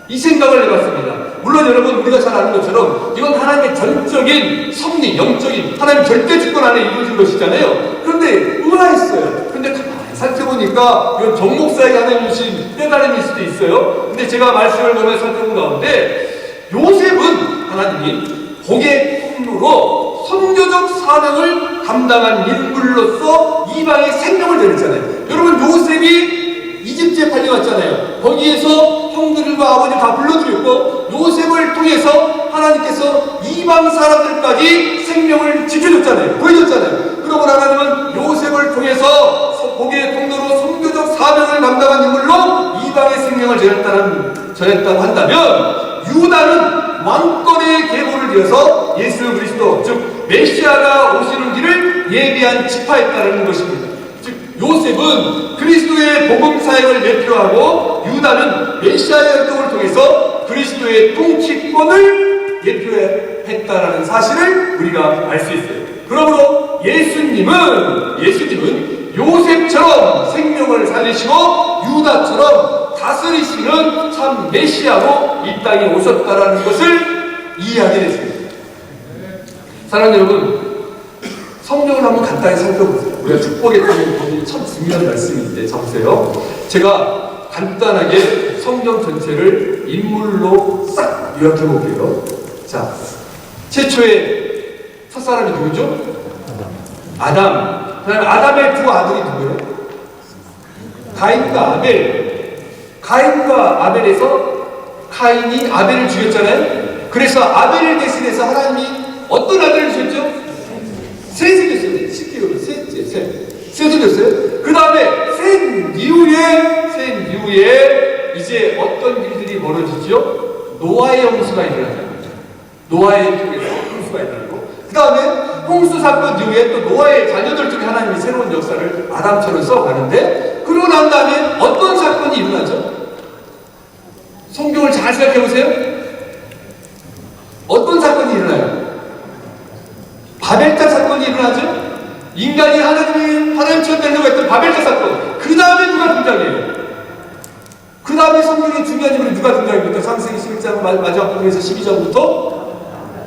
이 생각을 해봤습니다. 물론 여러분 우리가 잘 아는 것처럼 이건 하나님의 전적인 섭리, 영적인 하나님 절대 주권 안에 이루어진 것이잖아요. 그런데 의아했어요. 근데 가만히 살펴보니까 이건 정 목사에게 하나님 주신 깨달음일 수도 있어요. 근데 제가 말씀을 보면서 살펴본 가운데 요셉은 하나님이 복의 통로로 선교적 사명을 감당한 인물로서 이방의 생명을 내렸잖아요. 여러분 요셉이 이집트에 팔려갔잖아요. 거기에서 형들과 아버지 다 불러들였고 요셉을 통해서 하나님께서 이방 사람들까지 생명을 지켜줬잖아요. 보여줬잖아요. 그러고 하나님은 요셉을 통해서 복의 통로로 선교적 사명을 감당한 인물로 이방의 생명을 전했다고 한다면, 유다는 왕권의 계보를 이어서 예수 그리스도, 즉 메시아가 오시는 길을 예비한 지파였다는 것입니다. 즉 요셉은 그리스도의 복음 사역을 예표하고, 유다는 메시아의 활동을 통해서 그리스도의 통치권을 예표했다라는 사실을 우리가 알 수 있어요. 그러므로 예수님은 요셉처럼 생명을 살리시고 유다처럼 다스리시는 참 메시아로 이 땅에 오셨다라는 것을 이해하게 됐습니다. 사랑하는 여러분, 성경을 한번 간단히 살펴보세요. 우리가 축복의 땅에 보면 참 중요한 말씀인데, 자 보세요. 제가 간단하게 성경 전체를 인물로 싹 요약해 볼게요. 자, 최초의 첫사람이 누구죠? 아담. 그 다음에 아담의 두 아들이 누구예요? 가인과 아벨. 가인과 아벨에서 가인이 아벨을 죽였잖아요. 그래서 아벨을 대신해서 하나님이 어떤 아들을 주셨죠? 셋이 됐어요. 쉽게 얘기하면 셋이 됐어요. 그 다음에 셋 이후에 이제 어떤 일들이 벌어지죠? 노아의 홍수가 일어나요. 노아의 통해서 홍수가 일어나고, 그 다음에 홍수 사건 이후에 또 노아의 자녀들 중에 하나님이 새로운 역사를 아담처럼 써가는데, 그러고 난 다음에 어떤 사건이 일어나죠? 성경을 잘 생각해 보세요. 어떤 사건이 일어나요? 바벨탑 사건이 일어나죠? 인간이 하나님처럼 되려고 했던 바벨탑 사건. 그 다음에 누가 등장해요? 그 다음에 성경의 중요한 인물이 누가 등장합니까? 창세기 11장 마지막 부분에서 12절부터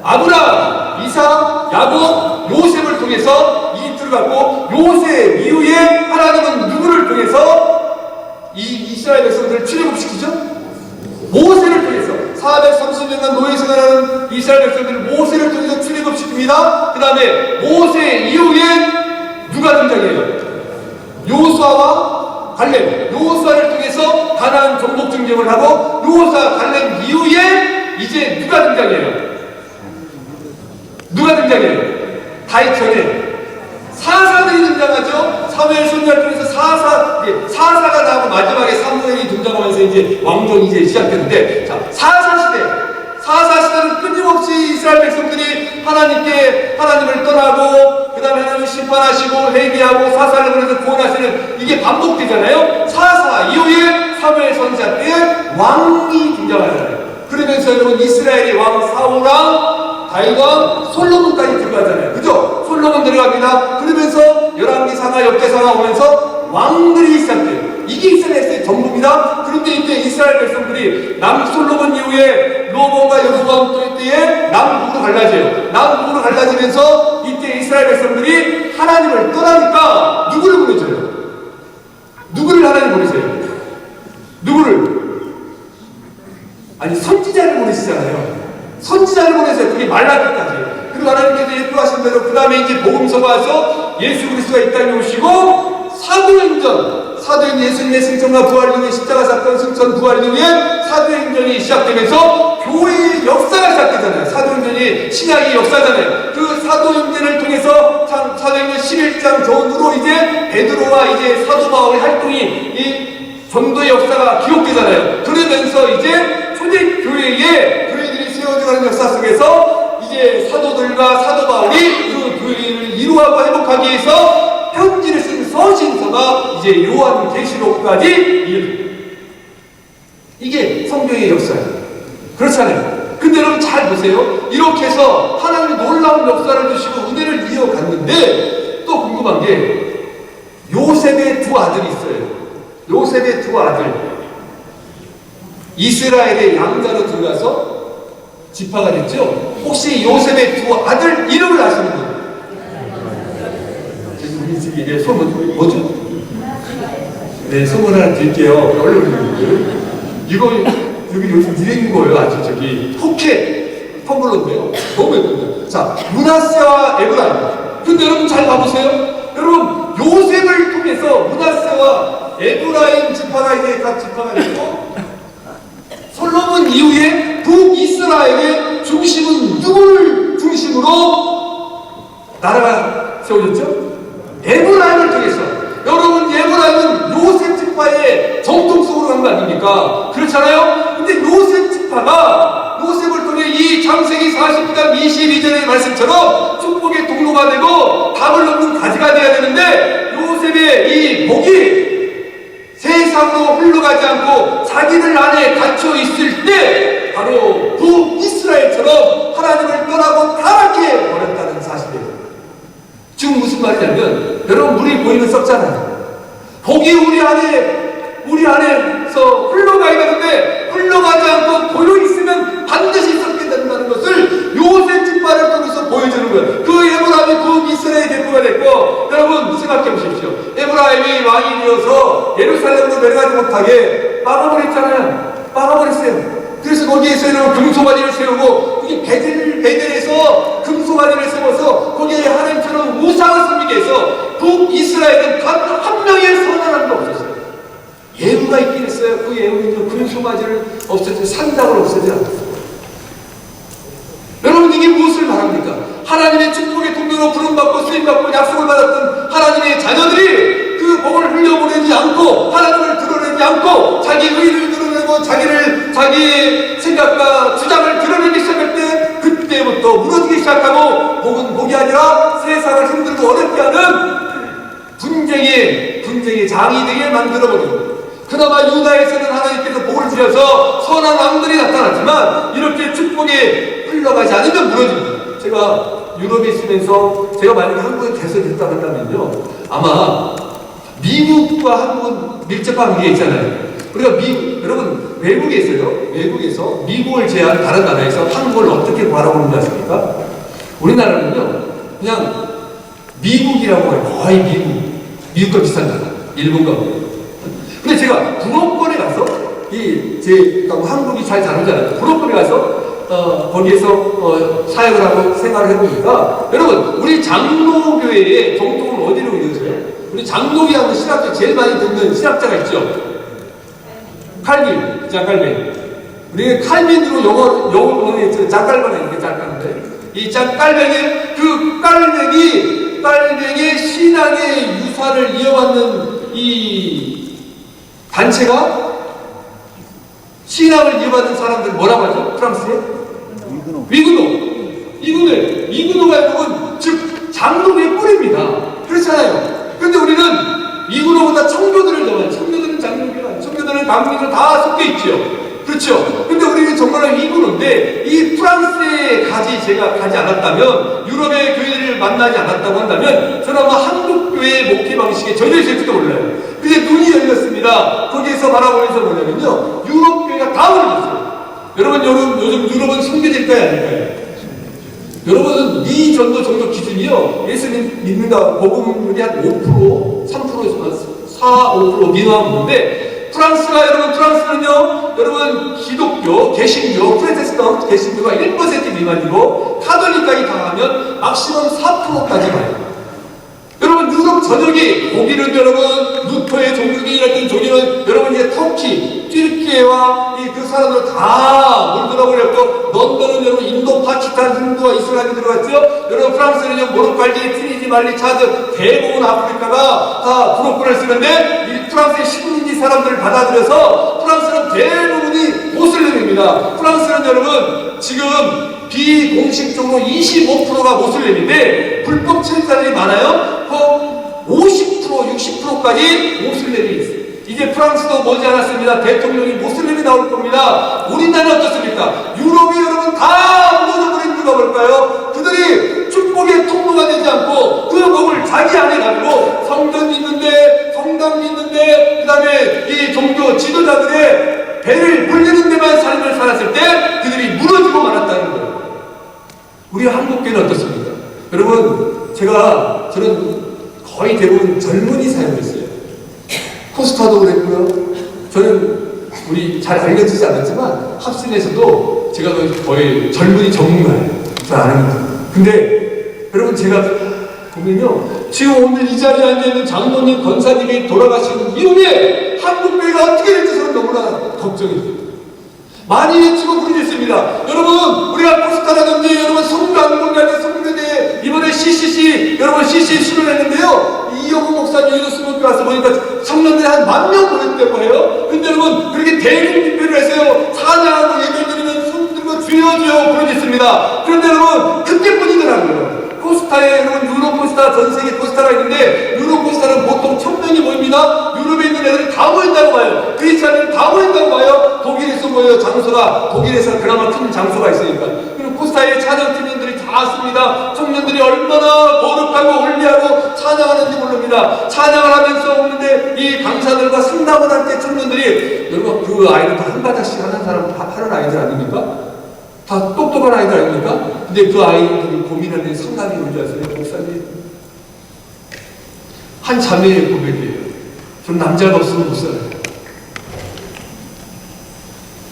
아브라함, 이삭, 야곱, 요셉을 통해서 이집트를 갖고, 요셉 이후에 하나님은 누구를 통해서 이스라엘 백성들을 출애굽시키죠? 모세를 통해서 430년간 노예 생활하는 이스라엘 백성들을 모세를 통해서 출애굽시킵니다. 그 다음에 모세 이후에 누가 등장해요? 요수아와 갈렙. 요수아를 통해서 가나안 정복 정쟁을 하고, 요수아 갈렙 이후에 이제 누가 등장해요? 다윗 전에 사사들이 등장하죠. 사무엘 선지자를 통해서 사사가 나오고 마지막에 사무엘이 등장하면서 이제 왕정이 이제 시작되는데, 자, 사사 시대는 끊임없이 이스라엘 백성들이 하나님을 떠나고, 그 다음에 하나님을 심판하시고 회개하고 사사를 보내서 구원하시는, 이게 반복되잖아요. 사사 이후에 사무엘 선지자 때에 왕이 등장하잖아요. 그러면서 여러분, 이스라엘의 왕 사울왕, 다윗왕, 솔로몬까지 들어가잖아요. 그죠? 솔로몬 들어갑니다. 그러면서 열왕기상하, 역대상하 오면서 왕들이 시작돼요. 이게 이스라엘의 전부입니다. 그런데 이때 이스라엘 백성들이 솔로몬 이후에 로봇과 여로보암 때에 남북으로 갈라져요. 남북으로 갈라지면서 이때 이스라엘 백성들이 하나님을 떠나니까 누구를 보내줘요? 누구를 하나님 보내세요? 아니, 선지자를 보내시잖아요. 선지자를 보내세요. 그게 말라기까지. 그리고 하나님께서 예표하신 대로 그 다음에 이제 복음서가 와서 예수 그리스도가 이 땅에 오시고, 사도행전 예수님의 승천과 부활 이후에 십자가 사건, 승천, 부활 이후에 사도행전이 시작되면서 교회의 역사가 시작되잖아요. 사도행전이 신약의 역사잖아요. 그 사도행전을 통해서 사도행전 11장 전후로 이제 베드로와 이제 사도 바울의 활동이, 이 전도의 역사가 기록되잖아요. 그러면서 이제 초대교회의 교회들이 세워져가는 역사 속에서 이제 사도들과 사도 바울이 그 교회를 이루하고 회복하기 위해서 편지를 쓴 서신서가 이제 요한계시록까지 이어집니다. 이게 성경의 역사예요. 그렇잖아요. 근데 여러분 잘 보세요. 이렇게 해서 하나님이 놀라운 역사를 주시고 은혜를 이어갔는데, 또 궁금한 게 요셉의 두 아들이 있어요. 요셉의 두 아들, 이스라엘의 양자로 들어가서 지파가 됐죠. 혹시 요셉의 두 아들 이름을 아시는 분? 이제 소문 뭐죠? 네, 소문 하나 드릴게요. 얼른 이거 여기 요즘 유행인 거예요. 아주 저기 텀블러인데요. 너무 예쁩니다. 자, 므낫세와 에브라임. 근데 여러분 잘 봐보세요. 여러분, 요셉을 통해서 므낫세와 에브라임 지파가 이제 각 지파가 있고, 솔로몬 이후에 북이스라엘의 중심은 누구를 중심으로 나라가 세워졌죠? 에브라임을 통해서. 여러분, 에브라임은 요셉 지파의 정통 속으로 간 거 아닙니까? 그렇잖아요? 근데 요셉 지파가 요셉을 통해 이 창세기 40장 22절의 말씀처럼 축복의 통로가 되고 답을 얻는 가지가 돼야 되는데, 요셉의 이 복이 세상으로 흘러가지 않고 자기들 안에 갇혀 있을 때 바로 북이스라엘처럼 하나님을 떠나고 타락해 버렸다는 사실이에요. 지금 무슨 말이냐면, 여러분, 물이 보이면 썩잖아요. 복이 우리 안에서 흘러가야 되는데 흘러가지 않고 고여 있으면 반드시 썩게 된다는 것을 요셉 지파를 통해서 보여주는 거예요. 그 에브라임이 북이스라엘의 대표가 됐고, 여러분 생각해 보십시오. 에브라임이 왕이 되어서 예루살렘으로 내려가지 못하게 막아버렸어요. 그래서 거기에서 이런 금송아지를 세우고, 그게 베델에서 금송아지를 세워서 거기에 하나님처럼 우상을 섬기게 해서 북이스라엘은 단 한 명의 선한 사람도 없었어요. 예후가 있긴 했어요. 그 예후는 금송아지를 없애지, 산당을 없애지 않았어요. 여러분, 이게 무엇을 말합니까? 하나님의 축복의 통로로 부름받고 쓰임받고 약속을 받았던 하나님의 자녀들이 그 복을 흘려보내지 않고 하나님을 드러내지 않고 자기 의를 드러내고 자기 생각과 주장을 드러내기 시작할 때, 그때부터 무너지기 시작하고 복은 복이 아니라 세상을 힘들고 어렵게 하는 분쟁의 장이 되게 만들어버립니다. 그나마 유다에서는 하나님께서 복을 주셔서 선한 왕들이 나타났지만 이렇게 축복이 흘러가지 않으면 무너집니다. 제가 유럽에 있으면서 제가 만약에 한국에 계속 있다 한다면요, 아마 미국과 한국은 밀접한 관계가 있잖아요. 우리가 여러분, 외국에서 미국을 제외한 다른 나라에서 한국을 어떻게 바라보는지 아십니까? 우리나라는요, 그냥 미국이라고 해요. 거의 미국과 비슷한 나라, 일본과. 근데 제가 불어권에 가서, 한국이 잘 다르잖아요. 불어권에 가서 거기에서 사역을 하고 생활을 해보니까, 여러분, 우리 장로교회의 정통은 어디로 이어져요? 우리 장로교 하는 신학자 제일 많이 듣는 신학자가 있죠. 칼빈, 짱칼빈. 우리 칼빈으로 영어로 했죠. 짱칼빈이 이렇게 짱칼빈인데, 이 짱칼빈이 그 깔뱅의 신앙의 유산을 이어받는 이 단체가, 신앙을 이어받는 사람들 뭐라고 하죠? 프랑스에? 위그노가 여러분, 즉 장로교의 뿌리입니다. 그렇잖아요. 근데 우리는 위그노보다 청교도를 잡아요. 청교도는 장로교가 아니에요. 청교도는 강민으로 다 섞여 있죠. 그렇죠. 근데 우리는 정말 위그노인데, 이 프랑스에 제가 가지 않았다면, 유럽의 교회를 만나지 않았다고 한다면, 저는 아마 한국 교회의 목회 방식에 전혀 있을지도 몰라요. 근데 눈이 열렸습니다. 거기에서 바라보면서 뭐냐면요, 유럽 교회가 다 무너졌어요. 여러분, 요즘 유럽은 순교될까요, 아닐까요? 여러분은 미 전도 종교 기준이요, 예수님 믿는다 복음률이 한 5%, 3%에서 5% 미만 보는데, 프랑스는요, 여러분, 기독교, 개신교, 프로테스탄트 개신교가 1% 미만이고, 카톨릭까지 다 하면 막시멈 4%까지 가요. 여러분, 유럽 전역이, 독일은 여러분, 루터의 종교기라는 종교는 여러분, 이제 터키, 튀르키예와 그 사람들 다 물들어 버렸고, 런던은 여러분, 인도, 파키스탄, 힌두와 이슬람이 들어갔죠? 여러분, 프랑스는요, 모로코, 알제리, 튀니지, 말리, 차드, 대부분 아프리카가 다 브로커를 쓰는데, 이 프랑스의 식민지 사람들을 받아들여서, 프랑스는 대부분이 모슬림입니다. 프랑스는 여러분, 지금 비공식적으로 25%가 모슬림인데, 불법 체류자들이 많아요. 50%, 60%까지 모슬림이 있어요. 이제 프랑스도 머지않았습니다. 대통령이 모슬림이 나올 겁니다. 우리나라는 어떻습니까? 유럽이 여러분 다 무너져버린 이유가 뭘까요? 그들이 축복의 통로가 되지 않고 그 복을 자기 안에 가지고 성전 있는데, 성당 있는데, 그 다음에 이 종교 지도자들의 배를 불리는 데만 삶을 살았을 때 그들이 무너지고 말았다는 거예요. 우리 한국교회는 어떻습니까? 여러분, 저는 거의 대부분 젊은이 사역했어요. 코스타도 그랬고요. 저는 우리 잘 알려지지 않았지만 합신에서도 제가 거의 젊은이 전문가예요. 잘 아는 분. 근데 여러분, 제가 보면요, 지금 오늘 이 자리에 앉아있는 장로님, 권사님이 돌아가신 이후에 한국교회가 어떻게 될지 저는 너무나 걱정이 돼요. 많이 외치고 부르짖습니다. 여러분, 우리가 포스타라든지 여러분 성교안공단의 성교대 이번에 CCC 여러분 CCC 수련했는데요. 이영호 목사님 유도수목교 와서 보니까 청년들이 한 10,000명 모였다고 해요. 근데 여러분 그렇게 대중 집회를 해서요. 찬양하고 예배드리면 손 들고 주여 주여 부르짖습니다. 그런데 여러분 그때뿐이더라고요. 포스타에 여러분 유럽 포스타 전 세계 포스타가 있는데 유럽 포스타는 보통 1,000명이 모입니다. 유럽에 있는 애들이 다 모인다고 봐요. 그리스도인들이 다 모인다고 봐요. 독일에서 모여요. 장소가 독일에서 그나마 큰 장소가 있으니까. 그리고 포스타에 찬양팀원들이 다 왔습니다. 청년들이 얼마나 거룩하고 홀리하고 찬양하는지 모릅니다. 찬양을 하면서 오는데 이 강사들과 상담을 할 때 청년들이 여러분 그 아이들 한 바닥씩 하는 사람 다 하는 아이들 아닙니까? 다 똑똑한 아이들 아닙니까? 근데 그 아이들이 고민하는 상담이 뭔지 아세요? 목사님, 한 자매의 고백이에요. 전 남자가 없으면 못 살아요.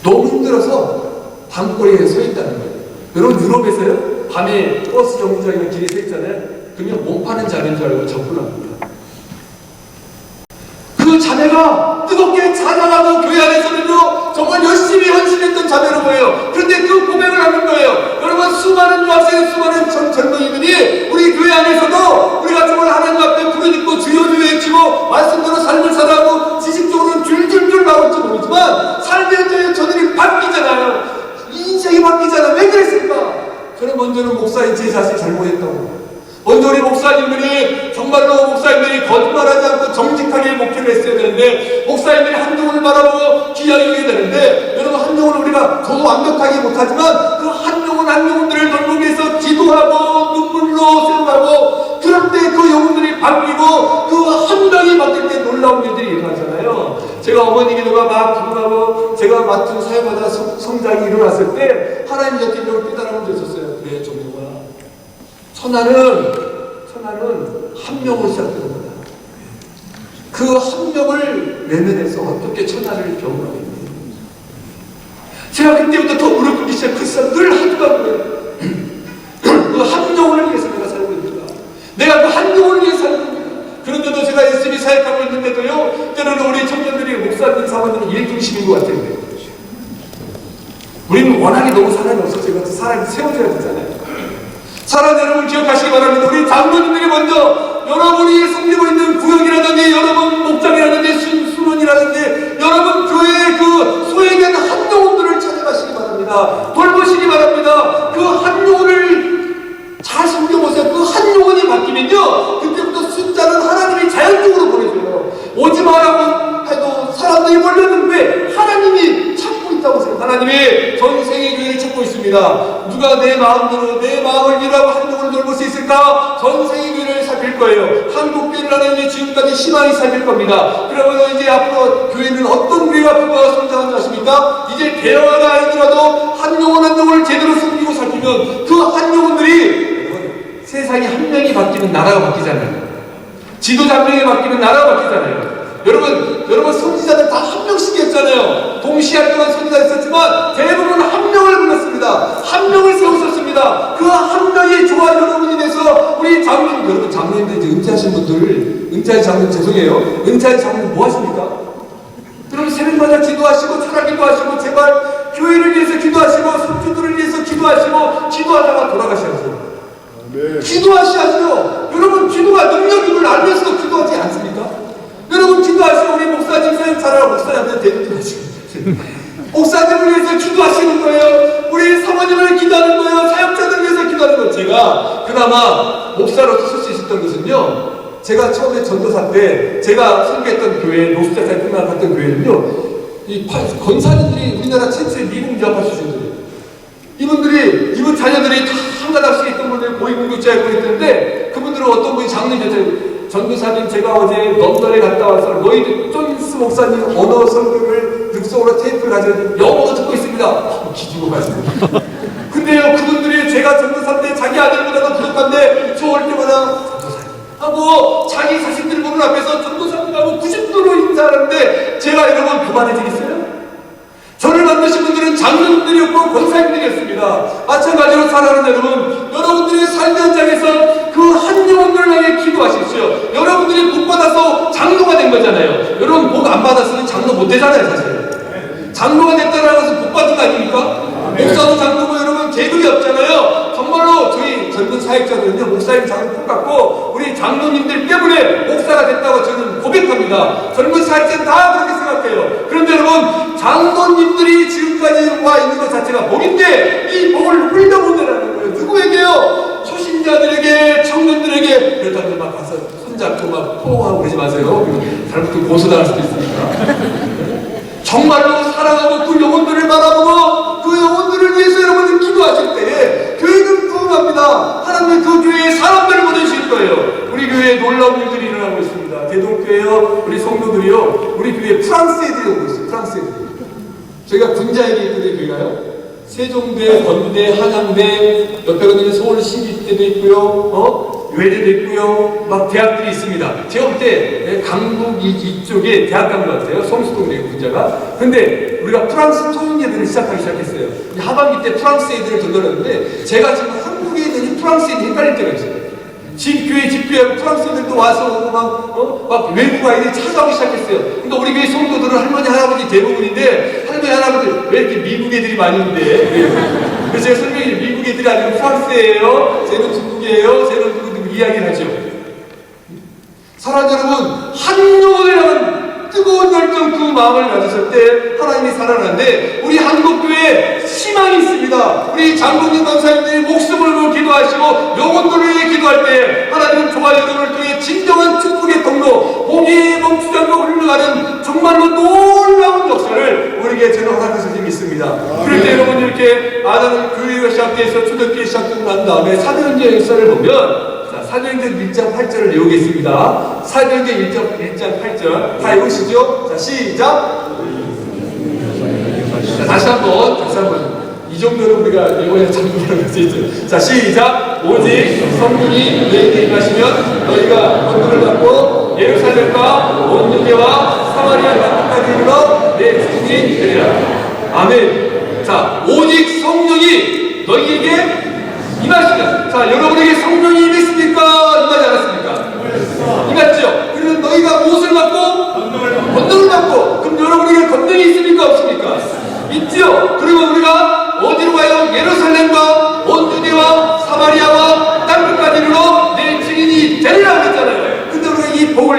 너무 힘들어서 밤거리에 서 있다는 거예요. 여러분 유럽에서요 밤에 버스 정류장이나 길에 서 있잖아요. 그러면 몸 파는 자매인 줄 알고 접근합니다. 그 자매가 뜨겁게 찬양하고 교회 안에서는요 정말 열심히 헌신했던 자매로 보여요. 그런데 그 고백을 하는 거예요. 여러분 수많은 유학생, 수많은 젊은이들이 우리 교회 안에서도 우리가 정말 하나님 앞에 부르짖고 주여 주여 외치고 말씀대로 삶을 살아가고 지식적으로는 줄줄줄 나올지 모르지만 삶의 현장에 저들이 바뀌잖아요. 인생이 바뀌잖아. 왜 그랬을까? 저는 먼저는 목사인 제 자신이 잘못했다고. 먼저 우리 목사님들이 정말로 목사님들이 거짓말하지 않고 정직하게 목표를 했어야 되는데 목사님들이 한동훈을 바라보고 기여하게 되는데 여러분 한동훈은 우리가 저도 완벽하게 못하지만 그 한동훈들을 돌보기 위해서 기도하고 눈물로 생각하고 그럴 때 그 영혼들이 바뀌고 그 한 명이 바뀔 때 놀라운 일들이 일어나잖아요. 제가 어머니 기도가 막 부르고 제가 맡은 사역마다 성장이 일어났을 때 하나님 곁에 이런 깨달음을 줬었어요. 그래 정도가 천하는 한 명으로 시작되는 거다. 그 한 명을 외면해서 어떻게 천하를 경험하게 됩니까? 제가 그때부터 더 무릎 꿇기 시작했어요. 늘 하더라고요. 그 한 명을 위해서 내가 살고 있다. 내가 그 한 명을 위해서 살고 있다. 그런데도 제가 열심히 사역하고 있는데도요, 때로는 우리 청년들이 목사님, 사모님은 일중심인 것 같아요. 우리는 워낙에 너무 사람이 없어서 사람이 세워져야 되잖아요. 사랑 여러분 기억하시기 바랍니다. 우리 장로님들이 먼저 여러분이 섬기고 있는 구역이라든지 여러분 목장이라든지 수론이라든지 여러분 교회의 그 소외된 한 영혼들을 찾아가시기 바랍니다. 돌보시기 바랍니다. 그 한 영혼을 잘 섬겨보세요. 그 한 영혼이 바뀌면요 그때부터 숫자는 하나님이 자연적으로 보내줘요. 오지 마라고 해도 사람들이 몰렸는데 하나님이 찾고 있다고 생각해요. 하나님이 전 세계 교회를 찾고 있습니다. 누가 내 마음대로 내 마음을 위로하고 한동을 돌볼 수 있을까? 전 세계 교회를 살필 거예요. 한국 교회를 하나님이 지금까지 희망이 살필 겁니다. 그러면 이제 앞으로 교회는 어떤 교회가 부가 성장하는 줄 아십니까? 이제 대화가 아니더라도 한 영혼을 제대로 섬기고 살피면 그 한 영혼들이 세상에 한 명이 바뀌면 나라가 바뀌잖아요. 지도자 한 명이 바뀌면 나라가 바뀌잖아요. 여러분 선지자들 다 한 명씩 했잖아요. 동시에 활동한 선지자 있었지만 대부분 한 명을 불렀습니다. 한 명을 세웠었습니다. 그 한 명이 좋아 여러분이 돼서 우리 장로님, 여러분 장로님들 이제 은퇴하신 분들, 은퇴한 장로님 죄송해요. 은퇴한 장로님 뭐 하십니까? 여러분 새벽마다 기도하시고 철학 기도하시고 제발 교회를 위해서 기도하시고 손주들을 위해서 기도하시고 기도하다가 돌아가셔야죠. 네. 기도하셔야죠. 여러분 기도가 능력인 걸 알면서도 기도하지 않습니까? 여러분 기도하시고 우리 목사님 사역 잘하라고 목사님한테 대변 하시고 목사님을 위해서 기도하시는 거예요. 우리 사모님을 기도하는 거예요. 사역자들 위해서 기도하는 거예요. 제가 그나마 목사로서 쓸 수 있었던 것은요, 제가 처음에 전도사 때 제가 설교했던 교회 노숙자살 끝나고 갔던 교회는요 이 권사님들이 우리나라 최초의 미국 유학파 출신들이에요. 이분 자녀들이 다 한 가닥씩 있던 분들 고위공직자에 있는데 그분들은 어떤 분이 장로님한테 전도사님 제가 어제 런던에 갔다 와서 너희들 존스 목사님 언어 설교를 늑속으로 테이프를 가지고 영어로 듣고 있습니다. 기지고 가십니다. 근데요 그분들이 제가 전도사 때 자기 아들보다도 부족한데 저 올 때마다 전도사님 하고 자기 자신들 보는 앞에서 전도사님하고 90도로 인사하는데 제가 여러분 그만해지겠어요? 저를 만드신 분들은 장로님들이었고 권사님들이었습니다. 마찬가지로 사랑하는 여러분들의 삶의 현장에서 그 한 영혼들을 향해 기도하십시오. 여러분들이 복 받아서 장로가 된 거잖아요. 여러분 복 안 받았으면 장로 못 되잖아요, 사실. 장로가 됐다고 해서 복 받은 거 아니에요? 목사도 장로고 여러분 계급이 없잖아요. 정말로 저희 젊은 사역자들은요, 목사님 작은 꿈 갖고 우리 장로님들 때문에 목사가 됐다고 저는 고백합니다. 젊은 사역자는 다 그렇게 생각해요. 그런데 여러분, 장로님들이 지금까지 와 있는 것 자체가 복인데 이 복을 흘려보내라는 거예요. 누구에게요? 초신자들에게, 청년들에게. 그렇다고 막 가서 손잡고 막 포옹하고 그러지 마세요. 잘못하면 고소당할 수도 있으니까. 정말로 사랑하고 그 영혼들을 바라보고 그 영혼들을 위해서 여러분들 기도하실 때에 교회는 부흥합니다. 하나님은 그 교회에 사람들을 보내실 거예요. 우리 교회에 놀라운 일들이 일어나고 있습니다. 대동교회요, 우리 성도들이요, 우리 교회에 프랑스 애들이 오고 있어요. 프랑스 애들이. 저희가 군자에게 있거든요. 교회가요, 세종대, 건대, 한양대, 옆에 가면 서울 시립대도 있고요, 외대도 있고요, 막 대학들이 있습니다. 제가 볼 때 강북 이쪽에 대학 간 것 같아요. 성수동대 군자가. 근데 우리가 프랑스 토익 예배를 시작했어요. 하반기 때 프랑스 애들을 들러냈는데 제가 지금 한국에 있는 프랑스 애들이 헷갈릴 때가 있어요. 집교회하고 프랑스 애들도 와서 오고 막 외국 아이들이 찾아오기 시작했어요. 그러니까 우리 교회 성도들은 할머니, 할아버지 대부분인데, 할머니, 할아버지 왜 이렇게 미국 애들이 많이 온대? 그래서 제가 설명해, 미국 애들이 아니고 프랑스예요, 쟤는 중국이에요, 쟤는 누구 이야기를 하죠. 사랑 여러분, 한 영혼을 향한 뜨거운 열정, 그 마음을 가졌을 때 하나님이 살아나는데, 우리 한국교회에 희망이 있습니다. 우리 장로님 권사님들이 목숨을 걸고 기도하시고 영혼들을 위해 기도할 때 하나님은 저와 여러분을 통해 진정한 축복의 통로, 복이 멈추지 않고 흘러가는 정말로 놀라운 역사를 우리에게 저는 허락할 수 있습니다. 그럴 때 여러분, 이렇게 아담은 교회가 시작돼서 초대교회 시작되고 난 다음에 사도행전 역사를 보면, 사도행전 1장 8절을 외우겠습니다. 사도행전 1장 8절 다 읽으시죠? 자, 시작. 자, 다시 한번 이 정도는 우리가 외워야 참고하는 할수 있죠. 자, 시작. 오직 성령이 너희에게 임하시면 너희가 권능을 받고 예루살렘과 온 유대와 사마리아 땅까지 이르러 내 증인이 되리라. 아멘. 자, 오직 성령이 너희에게 임하시면, 자, 여러분에게 성령이 임했습니까? 임하지 않았습니까? 임했죠. 그러면 너희가 무엇을 받고? 권능을 받고. 그럼 여러분에게 권능이 있습니까? 없습니까? 있죠. 그러면 우리가 어디로 가요? 예루살렘과 온 유대와 사마리아와 땅끝까지 이르러 내 증인이 되리라고 했잖아요. 근데 우리가 이 복을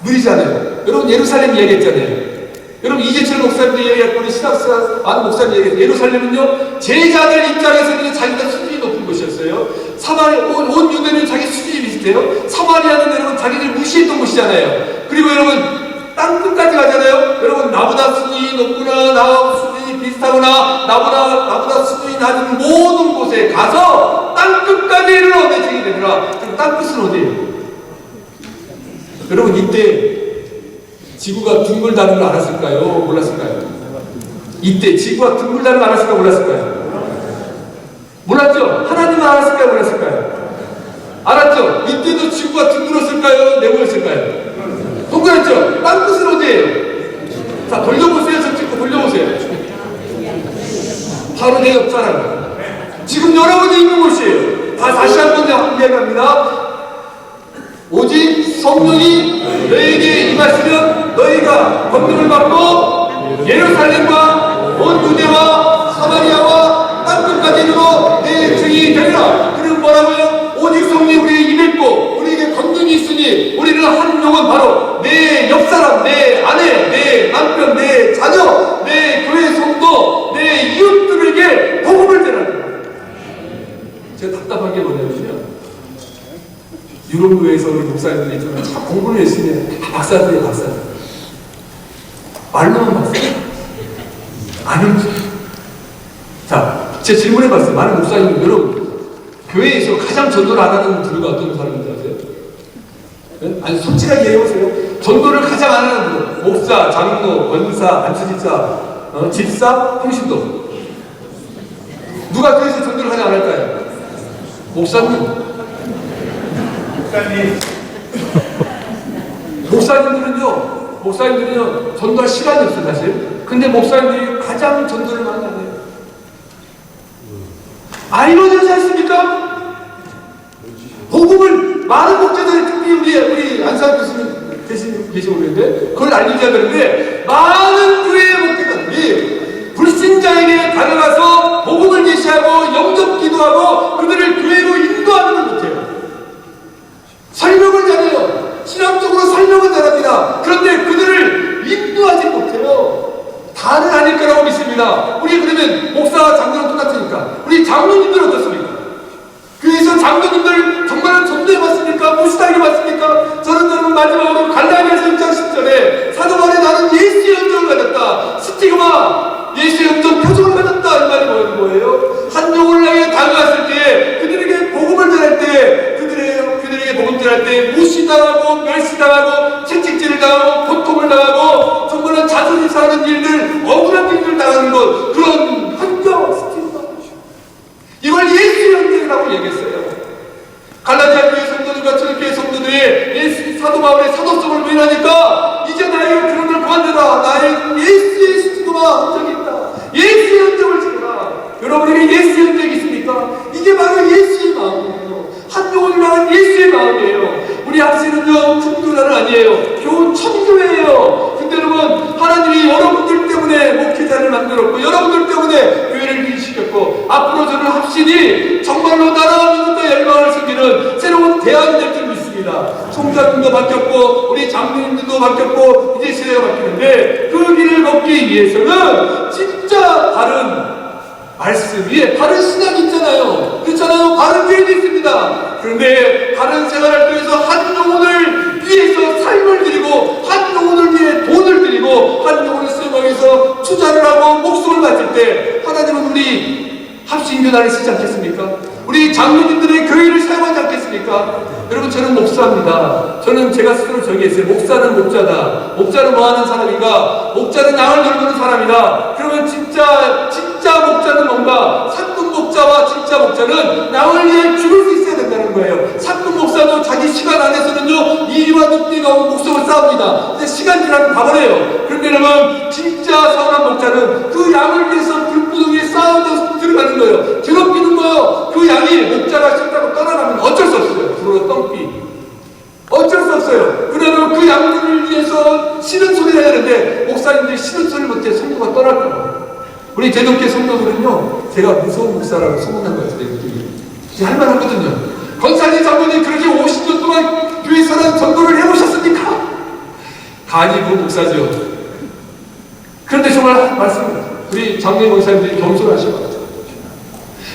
누리잖아요. 여러분, 예루살렘 이야기했잖아요. 여러분, 이재철 목사님도 얘기했고 신학사 많은 목사님 얘기했어요. 예루살렘은요, 제자들 입장에서는 자기가 수준이 높은 곳이었어요. 온 유대는 자기 수준이 비슷해요. 사마리아는 여러분 자기들 무시했던 곳이잖아요. 그리고 여러분, 땅끝까지 가잖아요. 여러분, 나보다 수준이 높구나, 나 수준이 비슷하구나, 나보다 수준이 낮은 모든 곳에 가서 땅끝까지 이르러 내 증인이 되더라. 그럼 땅끝은 어디예요? 여러분, 이때 지구가 둥글다는 걸 알았을까요? 몰랐을까요? 이때 지구가 둥글다는 걸 알았을까요? 몰랐을까요? 몰랐죠? 하나님은 알았을까요? 몰랐을까요? 알았죠? 이때도 지구가 둥글었을까요? 네모였을까요? 동그랗죠? 땅끝은 어디예요? 자, 돌려보세요. 저 찍고 돌려보세요. 바로 내 옆사람. 지금 여러분이 있는 곳이에요. 다시 한번 이야기합니다. 오직 성령이 너희에게 임하시면 너희가 권능을 받고 예루살렘과 온 유대와 사마리아와 땅끝까지 이르러 내 증인이 되리라. 그리고 뭐라고요? 오직 성령이 우리에게 임했고 우리에게 권능이 있으니 우리는 한 영혼, 바로 내 옆사람, 내 아내, 내 남편, 내 자녀, 내 교회 성도, 내 이웃들에게 복음을 전하는 거예요. 제가 답답한 게 뭐냐면요, 유럽교회에서 우리 목사님들이 있잖아요. 참 공부를 열심히 해요. 다 박사들이에요, 박사들. 말로만 박사들. 아는 거예요. 자, 제가 질문해봤어요. 많은 목사님, 여러분, 교회에서 가장 전도를 안 하는 부류가 어떤 사람인지 아세요? 네? 아니, 솔직하게 얘기해보세요. 전도를 가장 안 하는 부류. 목사, 장로, 권사, 안수집사, 집사, 평신도. 누가 교회에서 전도를 가장 안 할까요? 목사님. 목사님들은요, 전도할 시간이 없어요, 사실. 근데 목사님들이 가장 전도를 많이 안 해요. 이러지 않습니까? 복음을 많은 목자들이, 특히 우리 안산 교수님 계시고 그랬는데, 그걸 알리자 그러는데, 많은 교회의 목자들이 불신자에게 다른 아닐 거라고 믿습니다. 우리 그러면 목사 장로랑 똑같으니까 우리 장로님들 어떻습니까? 교회에서 장로님들 정말 존대해봤습니까? 무시당해봤습니까? 저는 여러분 마지막으로 갈라디아서 6장 10절에 사도 바울이 나는 예수의 음정을 가졌다. 스티그마 예수의 음정 표정을 가졌다. 이 말이 뭐예요? 한 영혼을 향해 다가갔을 때 그들에게 복음을 전할 때 그들에게 복음 전할 때 무시당하고 멸시당하고 채찍질을 당하고 고통을 당하고 정말로 자존심 상하는 일들 억울한 일들 당하는 것 그런 환경 스티그마 이걸 예수의 음정이라고 얘기했어요. 갈라디아 교회 성도들과 초대교회 성도들이 예수 사도 바울의 사도성을 부인하니까 이제 나에게 그런 걸 그만둬라. 나의 예수의 스티그마 흔적이 있다. 예수의 흔적을 지켜라. 여러분에게 예수의 흔적이 있습니까? 이게 바로 예수의 마음이에요. 한 영혼을 향한 예수의 마음이에요. 우리 학생은요 큰 교단은 아니에요. 교훈 천교회예요. 근데 여러분 하나님이 여러분들 때문에 목회자를 만들었고 여러분들 때문에 교회를 유지시켰고 앞으로 저는 합신이 정말로 나라와 민족과 열방을 섬기는 새로운 대안이 될 줄 믿습니다. 총장님도 바뀌었고 우리 장로님들도 바뀌었고 이제 시대가 바뀌는데 그 길을 걷기 위해서는 진짜 바른 말씀 위에 바른 신앙이 있잖아요. 그렇잖아요. 바른 교회도 있습니다. 그런데 바른 생활을 통해서 한 영혼을 위해서 삶을 드리고 한 영혼을 위해 돈을 드리고 한 영혼을 쓰임하면서 투자를 하고 목숨을 바칠 때 하나님은 우리 합신교단을 쓰지 않겠습니까? 우리 장로님들의 교회를 사용하지 않겠습니까? 여러분 저는 목사입니다. 저는 제가 스스로 정의했어요. 목사는 목자다. 목자는 뭐하는 사람인가? 목자는 양을 돌보는 사람이다. 그러면 진짜 목자는 뭔가? 상급 목자와 진짜 목자는 양을 위해 죽을 수 있어야 된다는 거예요. 상급 목사도 자기 시간 안에서는요 이와 늑대가 오고 목숨을 싸웁니다. 근데 시간 지나면 가버려요. 그런데 여러분 진짜 선한 목자는 그 양을 위해서 불구덩이에 싸우고 들어가는 거예요. 괴롭히는 거예요. 그 양이 목자가 싫다고 떠나가면 어쩔 수 없어요. 불어 똥삐 어쩔 수 없어요. 그러면 그 양들을 위해서 싫은 소리를 해야 되는데 목사님들이 싫은 소리를 못해 성도가 떠날까 봐. 우리 대동교회 성도들은요 제가 무서운 목사라고 소문난 것 같아요. 할만하거든요. 권사님 장로님 그렇게 50년 동안 교회에서는 전도를 해오셨습니까? 간이부 목사죠. 그런데 정말 말씀입니다. 우리 장로님 목사님들이 겸손하셔.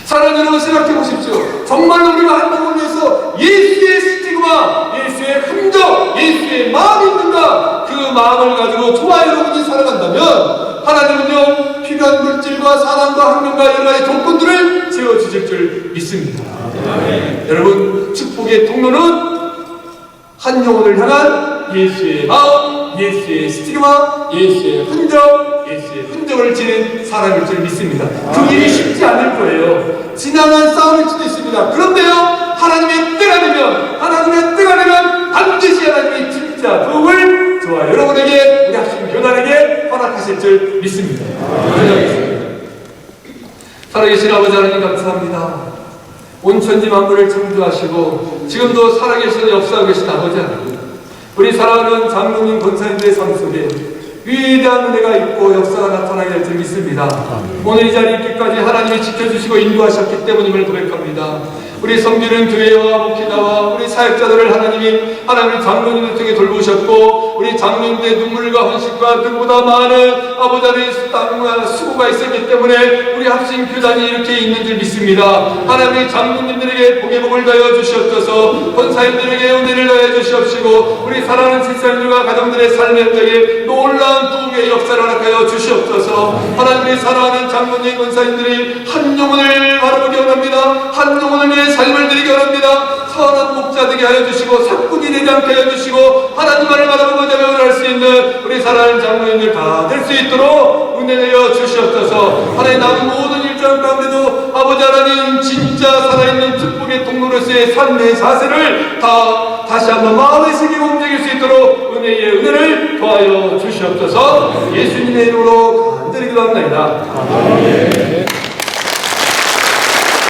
사랑하는 여러분 생각해 보십시오. 정말로 우리가 한 영혼을 위해서 예수의 스티그마, 예수의 흔적, 예수의 마음이 있는가? 그 마음을 가지고 저와 여러분이 살아간다면 하나님은요 필요한 물질과 사랑과 학명과 여러 가지 조건들을 지어주실 줄 믿습니다. 여러분 축복의 통로는 한 영혼을 향한 예수의 마음, 예수의 스티그마, 예수의 흔적을 지닌 사람일 줄 믿습니다. 그 일이 쉽지 않을 거예요. 지난한 싸움일 수도 있습니다. 그런데요 하나님의 때가 되면 반드시 하나님이 진짜 도움을 저와 여러분에게 우리 합심 교단에게 허락하실 줄 믿습니다. 기도하겠습니다. 살아계신 아버지 하나님 감사합니다. 온 천지 만물을 창조하시고 지금도 살아계신 역사하고 계신 아버지 하나님, 우리 사랑하는 장로님 권사님들의 삶 속에 위대한 은혜가 있고 역사가 나타나게 될 줄 믿습니다. 오늘 이 자리에 있기까지 하나님이 지켜주시고 인도하셨기 때문임을 고백합니다. 우리 섬기는 교회와 목회자와 우리 사역자들을 하나님이 장로님을 통해 돌보셨고 우리 장로님들의 눈물과 헌신과 누구보다 많은 아버지 하나님의 수고가 있었기 때문에 우리 합심 교단이 이렇게 있는 줄 믿습니다. 하나님의 장로님들에게 복의 복을 더하여 주시옵소서. 권사님들에게 은혜를 더하여 주시옵시고 우리 사랑하는 실사님들과 가정들의 삶의 현장에 놀라운 부흥의 역사를 허락하여 주시옵소서. 하나님의 사랑하는 장로님 권사님들이 한 영혼을 바라보기 원합니다. 한 영혼을 위해 삶을 드리기 원합니다. 선한 목자 되게 하여 주시고 사꾼이 되지 않게 하여 주시고 하나님만을 바라보고 자명을 할 수 있는 우리 사랑하는 장로님들 다 될 수 있도록 은혜 내려 주시옵소서. 하나님 남은 모든 일정 가운데도 아버지 하나님 진짜 살아있는 축복의 통로로서의 삶의 자세를 다시 한번 마음의 세계에 움직일 수 있도록 은혜의 은혜를 더하여 주시옵소서. 예수님의 이름으로 간절히 기도합니다. 아멘.